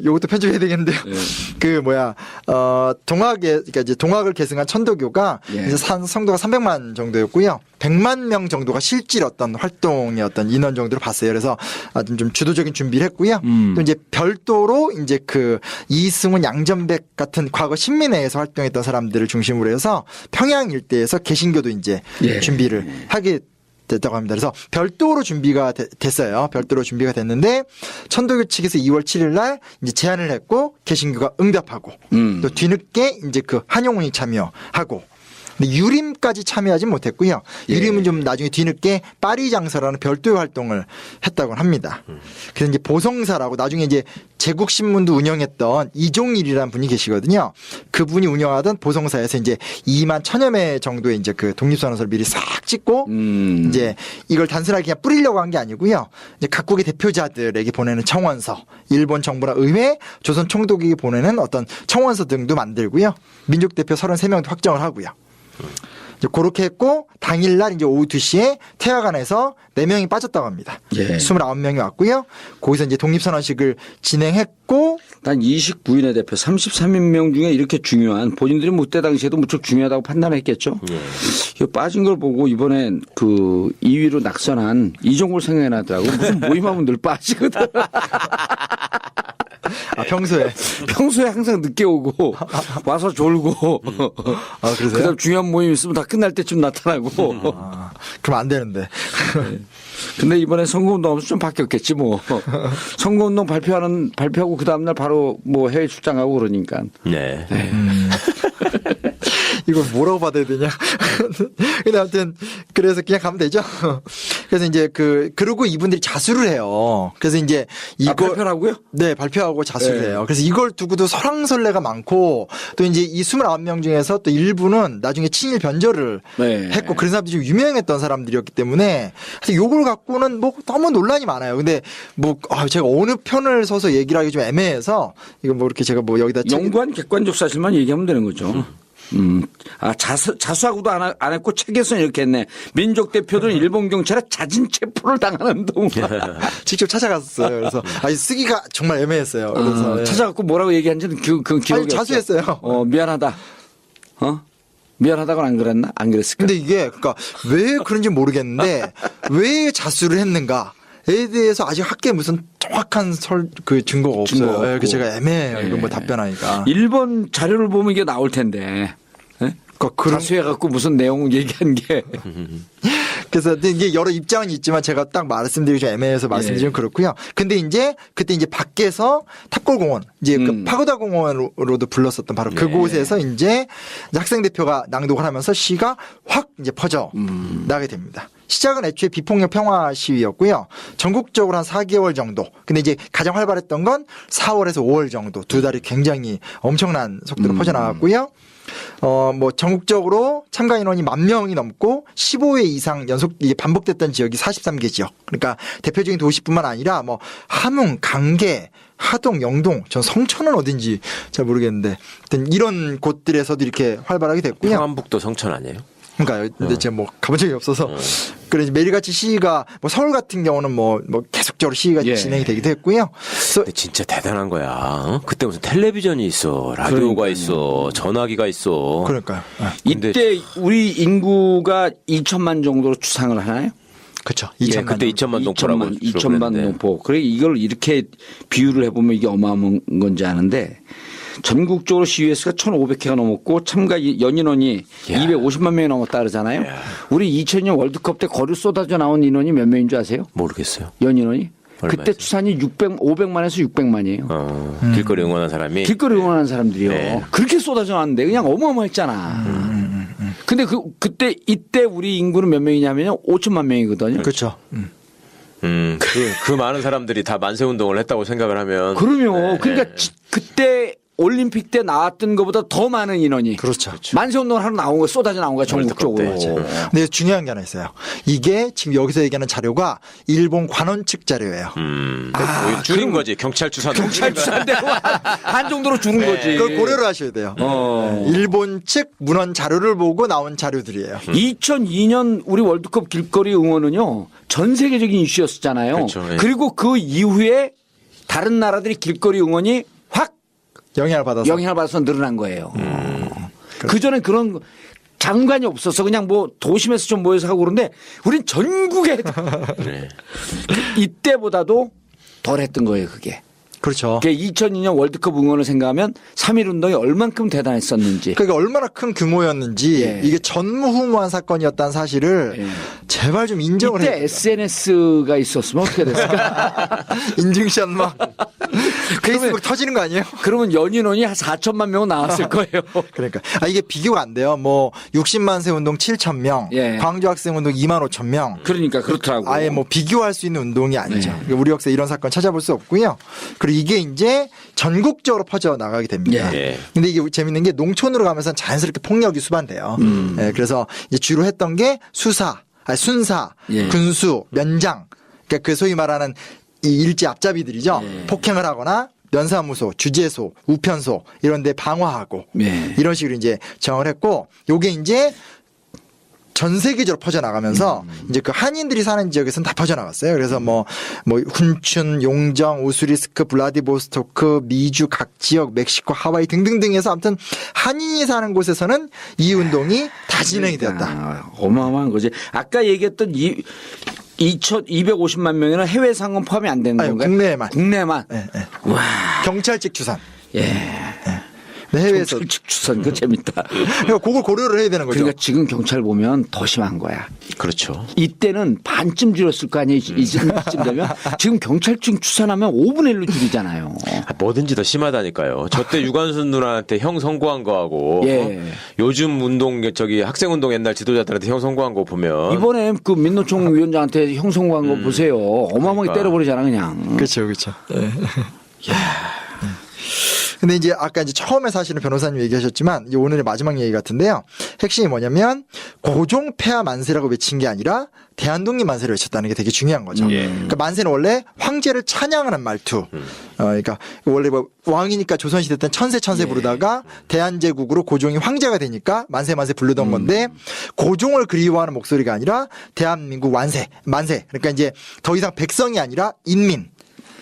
요것도 편집해야 되겠는데요. 그러니까 이제 동학을 계승한 천도교가 이제 성도가 300만 정도였고요. 100만 명 정도가 실질 어떤 활동의 어떤 인원 정도로 봤어요. 그래서 좀 주도적인 준비를 했고요. 또 이제 별도로 이제 그 이승훈, 양전백 같은 과거 신민회에서 활동했던 사람들을 중심으로 해서 평양 일대에서 개신교도 이제 준비를 하게 됐다고 합니다. 그래서 별도로 준비가 됐어요. 별도로 준비가 됐는데 천도교 측에서 2월 7일 날 이제 제안을 했고 개신교가 응답하고 또 뒤늦게 이제 그 한용운이 참여하고 근데 유림까지 참여하진 못했고요. 유림은 좀 나중에 뒤늦게 파리 장사라는 별도의 활동을 했다고 합니다. 그래서 이제 보성사라고 나중에 이제 제국신문도 운영했던 이종일이라는 분이 계시거든요. 그분이 운영하던 보성사에서 이제 2만 1000여 매 정도의 이제 그 독립선언서를 미리 싹 찍고 이제 이걸 단순하게 그냥 뿌리려고 한 게 아니고요. 이제 각국의 대표자들에게 보내는 청원서, 일본 정부나 의회, 조선 총독에게 보내는 어떤 청원서 등도 만들고요. 민족 대표 33명도 확정을 하고요. 이제 그렇게 했고 당일날 이제 오후 2시에 태화관에서 4명이 빠졌다고 합니다. 29명이 왔고요. 거기서 이제 독립선언식을 진행했고 난 29인의 대표 33명 중에 이렇게 중요한 본인들이 그때 당시에도 무척 중요하다고 판단했겠죠. 이거 빠진 걸 보고 이번엔 그 2위로 낙선한 이종걸 생각이 나더라고. 무슨 모임하면 늘 빠지거든. 평소에 항상 늦게 오고 와서 졸고 그러세요? 그다음 중요한 모임 있으면 다 끝날 때쯤 나타나고 그럼 안 되는데. 근데 이번에 선거운동 하면서 좀 바뀌었겠지 뭐. 선거운동 발표하고 그 다음날 바로 뭐 해외 출장 가고 그러니까. 이걸 뭐라고 받아야 되냐. 근데 아무튼 그래서 그냥 가면 되죠. 그래서 이제 그러고 이분들이 자수를 해요. 그래서 이제 발표를 하고요? 네, 발표하고 자수를 해요. 그래서 이걸 두고도 설왕설래가 많고 또 이제 이 29명 중에서 또 일부는 나중에 친일 변절을 했고 그런 사람들이 좀 유명했던 사람들이었기 때문에 사실 요걸 갖고는 뭐 너무 논란이 많아요. 근데 뭐 제가 어느 편을 서서 얘기를 하기 좀 애매해서 이거 뭐 이렇게 제가 뭐 여기다 연구한 객관적 사실만 얘기하면 되는 거죠. 자수하고도 안 했고 책에서는 이렇게 했네. 민족 대표들은 일본 경찰에 자진 체포를 당하는 동안 직접 찾아갔어요. 그래서 쓰기가 정말 애매했어요. 그래서 찾아갖고 뭐라고 얘기한지는 그 기억이 자수했어요. 미안하다. 미안하다고는 안 그랬나? 안 그랬을까? 근데 이게 그러니까 왜 그런지 모르겠는데 왜 자수를 했는가에 대해서 아직 학계에 무슨 정확한 증거가 없어요. 그래서 제가 애매해요. 이건 뭐 답변하니까. 일본 자료를 보면 이게 나올 텐데. 자수해갖고 무슨 내용 얘기한 게. 그래서 이게 여러 입장은 있지만 제가 딱 말씀드리기 좀 애매해서 말씀드리면 그렇고요. 근데 이제 그때 이제 밖에서 탑골공원 이제 그 파고다 공원으로도 불렀었던 바로 그곳에서 이제 학생 대표가 낭독을 하면서 시가 확 이제 퍼져 나게 됩니다. 시작은 애초에 비폭력 평화 시위였고요. 전국적으로 한 4개월 정도. 근데 이제 가장 활발했던 건 4월에서 5월 정도. 2달이 굉장히 엄청난 속도로 퍼져나갔고요. 뭐 전국적으로 참가 인원이 10,000명이 넘고 15회 이상 연속 이게 반복됐던 지역이 43개 지역. 그러니까 대표적인 도시뿐만 아니라 뭐 함흥, 강계, 하동, 영동, 전 성천은 어딘지 잘 모르겠는데 하여튼 이런 곳들에서도 이렇게 활발하게 됐고요. 평안북도 성천 아니에요? 그러니까 근데 제가 뭐 가본 적이 없어서 그래 매일같이 시위가 뭐 서울 같은 경우는 뭐 계속적으로 시위가 진행이 되기도 했고요. 근데 진짜 대단한 거야. 어? 그때 무슨 텔레비전이 있어, 라디오가 있어, 전화기가 있어. 그러니까요. 이때 우리 인구가 2천만 정도로 추상을 하나요? 그렇죠. 예, 그때 2천만 동포라고 2천만 동포. 그래 이걸 이렇게 비유를 해보면 이게 어마어마한 건지 아는데 전국적으로 시위 수가 1,500회가 넘었고 참가 연인원이 250만 명이 넘었다 그러잖아요. 우리 2002년 월드컵 때 거리 쏟아져 나온 인원이 몇 명인 줄 아세요? 모르겠어요. 연인원이? 그때 얼마였어요? 추산이 500만에서 600만이에요. 길거리 응원한 사람이. 길거리 응원하는 사람들이요. 네. 그렇게 쏟아져 나왔는데 그냥 어마어마했잖아. 근데 그때 이때 우리 인구는 몇 명이냐면요. 5천만 명이거든요. 그렇죠. 그 많은 사람들이 다 만세 운동을 했다고 생각을 하면. 그럼요. 그러니까 그때 올림픽 때 나왔던 것보다 더 많은 인원이. 그렇죠. 만세 운동을 하러 나온 거 쏟아져 나온 거야 전국적으로. 근데 중요한 게 하나 있어요. 이게 지금 여기서 얘기하는 자료가 일본 관원 측 자료예요. 줄인 거지. 경찰 추산. 경찰 추산대로 한 정도로 주는 거지. 그걸 고려를 하셔야 돼요. 일본 측 문헌 자료를 보고 나온 자료들이에요. 2002년 우리 월드컵 길거리 응원은요 전 세계적인 이슈였었잖아요. 그렇죠. 예. 그리고 그 이후에 다른 나라들이 길거리 응원이 확 영향을 받아서 늘어난 거예요. 그전엔 그런 장관이 없어서 그냥 뭐 도심에서 좀 모여서 하고 그런데 우린 전국에 네. 이때보다도 덜 했던 거예요 그게. 그렇죠. 2002년 월드컵 응원을 생각하면 3.1 운동이 얼만큼 대단했었는지. 그러니까 얼마나 큰 규모였는지 예. 이게 전무후무한 사건이었다는 사실을 예. 제발 좀 인정을 해야 이때 돼요. SNS가 있었으면 어떻게 됐을까? 인증샷 막 페이스북 터지는 거 아니에요? 그러면 연인원이 한 4천만 명 나왔을 거예요. 그러니까 이게 비교가 안 돼요. 뭐 60만 세 운동 7천 명, 예. 광주 학생 운동 2만 5천 명. 그러니까 그렇더라고. 아예 뭐 비교할 수 있는 운동이 아니죠. 네. 그러니까 우리 역사 이런 사건 찾아볼 수 없고요. 그리고 이게 이제 전국적으로 퍼져 나가게 됩니다. 예. 근데 이게 재밌는 게 농촌으로 가면서 자연스럽게 폭력이 수반돼요. 예, 그래서 이제 주로 했던 게 순사, 예. 군수, 면장. 그러니까 그 소위 말하는 이 일제 앞잡이들이죠. 예. 폭행을 하거나 면사무소, 주재소, 우편소 이런 데 방화하고 예. 이런 식으로 이제 정을 했고 요게 이제 전 세계적으로 퍼져나가면서 이제 그 한인들이 사는 지역에서는 다 퍼져나갔어요. 그래서 뭐 훈춘, 용정, 오스리스크, 블라디보스토크, 미주 각 지역, 멕시코, 하와이 등등등에서 아무튼 한인이 사는 곳에서는 이 운동이 다 진행이 되었다. 그러니까 어마어마한 거지. 아까 얘기했던 250만 명이나 해외 상은 포함이 안 되는 아니, 건가요? 국내에만. 국내만. 예, 예. 와. 경찰직 추산. 예. 네, 해외에서. 경찰 추산 그 재밌다. 그러니까 그걸 고려를 해야 되는 거죠. 그러니까 지금 경찰 보면 더 심한 거야. 그렇죠. 이때는 반쯤 줄였을 거 아니에요. 이쯤 되면 지금 경찰청 추산하면 5분의 1로 줄이잖아요. 뭐든지 더 심하다니까요. 저때 유관순 누나한테 형 선고한 거하고 예. 요즘 운동 학생 운동 옛날 지도자들한테 형 선고한 거 보면 이번에 그 민노총 위원장한테 형 선고한 거 보세요. 어마어마하게 그러니까. 때려버리잖아 그냥. 그렇죠, 그렇죠. 근데 이제 아까 이제 처음에 사실은 변호사님 얘기하셨지만 이제 오늘의 마지막 얘기 같은데요. 핵심이 뭐냐면 고종 폐하 만세라고 외친 게 아니라 대한독립 만세를 외쳤다는 게 되게 중요한 거죠. 그러니까 만세는 원래 황제를 찬양하는 말투. 그러니까 원래 뭐 왕이니까 조선시대 때는 천세 부르다가 대한제국으로 고종이 황제가 되니까 만세 부르던 건데 고종을 그리워하는 목소리가 아니라 대한민국 만세. 그러니까 이제 더 이상 백성이 아니라 인민.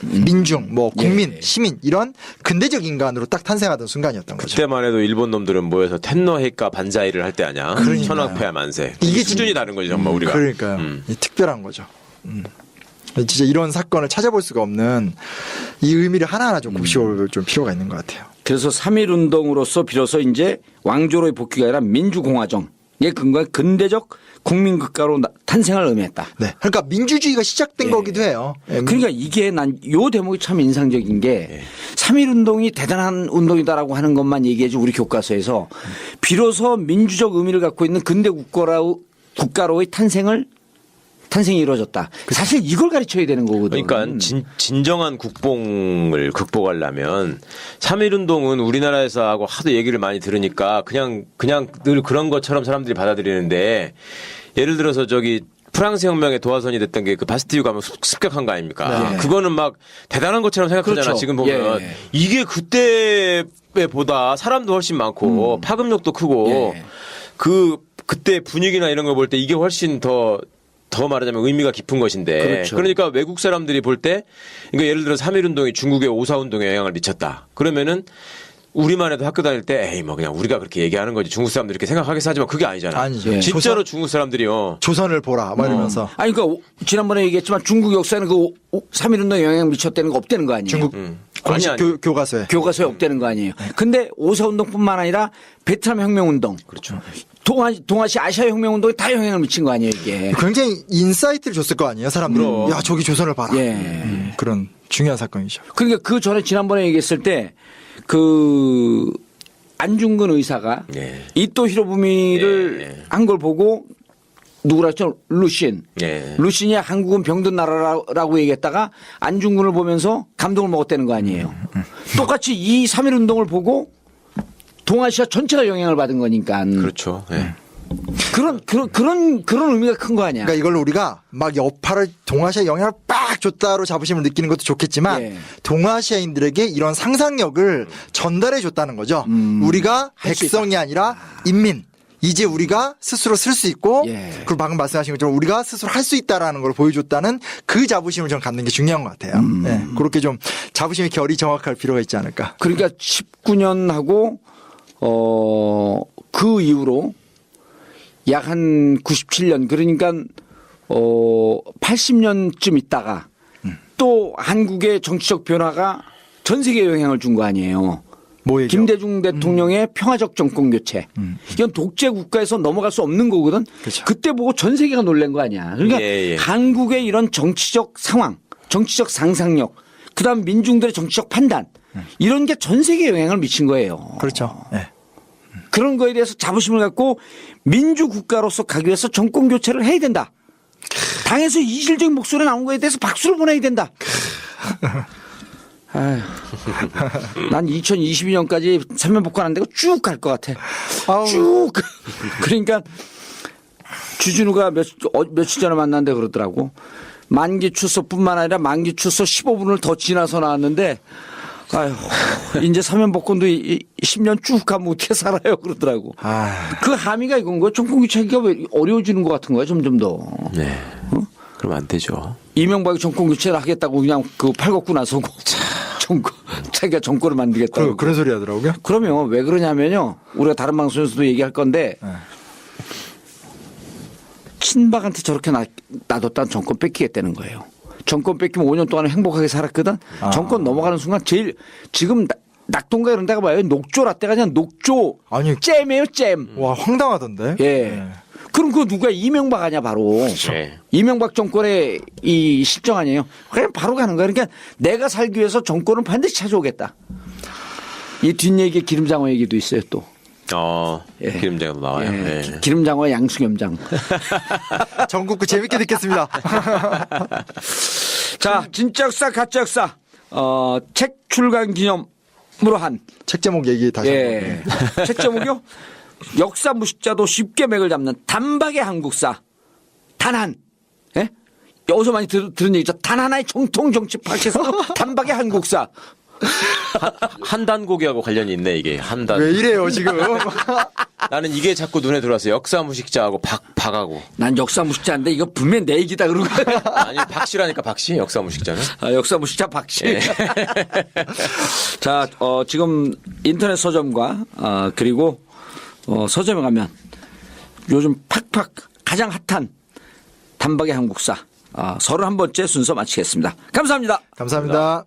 민중, 뭐 국민, 시민 이런 근대적 인간으로 딱 탄생하던 순간이었던 거죠. 그때만 해도 일본 놈들은 모여서 텐노헤이카 반자이를 할 때 아니야. 천황폐하 만세. 이게 수준이 다른 거지 정말 우리가. 그러니까요. 특별한 거죠. 진짜 이런 사건을 찾아볼 수가 없는 이 의미를 하나하나 좀 곱씹어볼 좀 필요가 있는 것 같아요. 그래서 3.1 운동으로서 비로소 이제 왕조로의 복귀가 아니라 민주공화정의 근거한 근대적 국민국가로 탄생을 의미했다. 네. 그러니까 민주주의가 시작된 거기도 해요. 그러니까 이게 난 요 대목이 참 인상적인 게 3.1 운동이 대단한 운동이다라고 하는 것만 얘기해줘 우리 교과서에서 비로소 민주적 의미를 갖고 있는 근대 국가로의 탄생이 이루어졌다. 사실 이걸 가르쳐야 되는 거거든요. 그러니까 진정한 국뽕을 극복하려면 3.1 운동은 우리나라에서 하고 하도 얘기를 많이 들으니까 그냥 늘 그런 것처럼 사람들이 받아들이는데 예를 들어서 프랑스 혁명의 도화선이 됐던 게 그 바스티유 가면 습격한 거 아닙니까? 네. 그거는 막 대단한 것처럼 생각하잖아. 그렇죠. 지금 보면 이게 그때보다 사람도 훨씬 많고 파급력도 크고 그 그때 분위기나 이런 거 볼 때 이게 훨씬 더 말하자면 의미가 깊은 것인데. 그렇죠. 그러니까 외국 사람들이 볼 때, 그러니까 예를 들어 3.1운동이 중국의 5.4운동에 영향을 미쳤다. 그러면은 우리만 해도 학교 다닐 때 에이 뭐 그냥 우리가 그렇게 얘기하는 거지 중국 사람들이 이렇게 생각하겠어 하지만 그게 아니잖아. 아니죠. 진짜로 중국 사람들이요. 조선을 보라 막 이러면서. 아니 그러니까 지난번에 얘기했지만 중국 역사에는 그 3.1운동에 영향 미쳤다는 거 없다는 거 아니에요. 중국 공식 아니. 교과서에. 교과서에 없다는 거 아니에요. 근데 5.4운동뿐만 아니라 베트남 혁명운동. 그렇죠. 동아시아 아시아 혁명운동에 다 영향을 미친 거 아니에요 이게. 굉장히 인사이트를 줬을 거 아니에요 사람들. 야 저기 조선을 봐라. 예. 그런 중요한 사건이죠. 그러니까 그 전에 지난번에 얘기했을 때 그 안중근 의사가 예. 이토 히로부미를 한 걸 보고 누구라죠? 루신. 예. 루신이 한국은 병든 나라라고 얘기했다가 안중근을 보면서 감동을 먹었다는 거 아니에요. 똑같이 이 3.1운동을 보고 동아시아 전체가 영향을 받은 거니까. 그렇죠. 예. 그런 의미가 큰 거 아니야. 그러니까 이걸로 우리가 막 여파를 동아시아 영향을 빡 줬다로 자부심을 느끼는 것도 좋겠지만 예. 동아시아인들에게 이런 상상력을 전달해 줬다는 거죠. 우리가 할수 백성이 아니라 인민. 이제 우리가 스스로 쓸 수 있고 예. 그리고 방금 말씀하신 것처럼 우리가 스스로 할 수 있다라는 걸 보여줬다는 그 자부심을 저는 갖는 게 중요한 것 같아요. 예. 그렇게 좀 자부심의 결이 정확할 필요가 있지 않을까. 그러니까 19년하고 그 이후로 약 한 97년 그러니까 80년쯤 있다가 또 한국의 정치적 변화가 전 세계에 영향을 준 거 아니에요. 뭐 얘기요? 김대중 대통령의 평화적 정권 교체. 이건 독재 국가에서 넘어갈 수 없는 거거든. 그렇죠. 그때 보고 전 세계가 놀란 거 아니야. 그러니까 예. 한국의 이런 정치적 상황, 정치적 상상력, 그다음 민중들의 정치적 판단 이런 게 전 세계에 영향을 미친 거예요. 그렇죠. 예. 그런 거에 대해서 자부심을 갖고 민주국가로서 가기 위해서 정권 교체를 해야 된다. 당에서 이질적인 목소리 나온 거에 대해서 박수를 보내야 된다. 아휴, 난 2022년까지 사면복권 안 되고 쭉 갈 것 같아. 아우. 쭉. 그러니까 주진우가 며칠 전에 만났는데 그러더라고. 만기 출소뿐만 아니라 만기 출소 15분을 더 지나서 나왔는데 아유, 이제 사면복권도 10년 쭉 가면 어떻게 살아요 그러더라고. 그 함의가 이건 거야. 정권 교체가 왜 어려워지는 것 같은 거야 점점 더. 네. 그러면 안 되죠. 이명박이 정권 교체를 하겠다고 그냥 그 팔걷고 나서고 자기가 정권을 만들겠다고. 그런 소리 하더라고요. 그러면 왜 그러냐면요. 우리가 다른 방송에서도 얘기할 건데 친박한테 저렇게 놔뒀다는 정권 뺏기겠다는 거예요. 정권 뺏기면 5년 동안 행복하게 살았거든. 정권 넘어가는 순간 제일 지금 낙동강 이런 데가 봐요. 녹조 라떼가 그냥 녹조 아니. 잼이에요 잼. 와 황당하던데. 예. 그럼 그거 누가 이명박 아니야 바로. 네. 이명박 정권의 이 실정 아니에요. 그냥 바로 가는 거야. 그러니까 내가 살기 위해서 정권을 반드시 찾아오겠다. 이 뒷얘기에 기름장어 얘기도 있어요 또. 예. 기름장어도 나와요. 예. 예. 기름장어와 양수겸장. 전국구 재밌게 듣겠습니다. 자, 진짜 역사, 가짜 역사. 책 출간 기념으로 한. 책 제목 얘기 다시 예. 책 제목이요? 역사 무식자도 쉽게 맥을 잡는 단박의 한국사. 단한. 예? 여기서 많이 들은 얘기죠. 단 하나의 정통 정치 파트에서 단박의 한국사. 한 단고기하고 관련이 있네 이게 한 단. 왜 이래요 지금? 나는 이게 자꾸 눈에 들어왔어. 역사 무식자하고 박하고. 난 역사 무식자인데 이거 분명 내 얘기다 그러고. 아니 박씨라니까 박씨 역사 무식자는. 역사 무식자 박씨. 자, 지금 인터넷 서점과 그리고 서점에 가면 요즘 팍팍 가장 핫한 단박의 한국사 31번째 순서 마치겠습니다. 감사합니다. 감사합니다.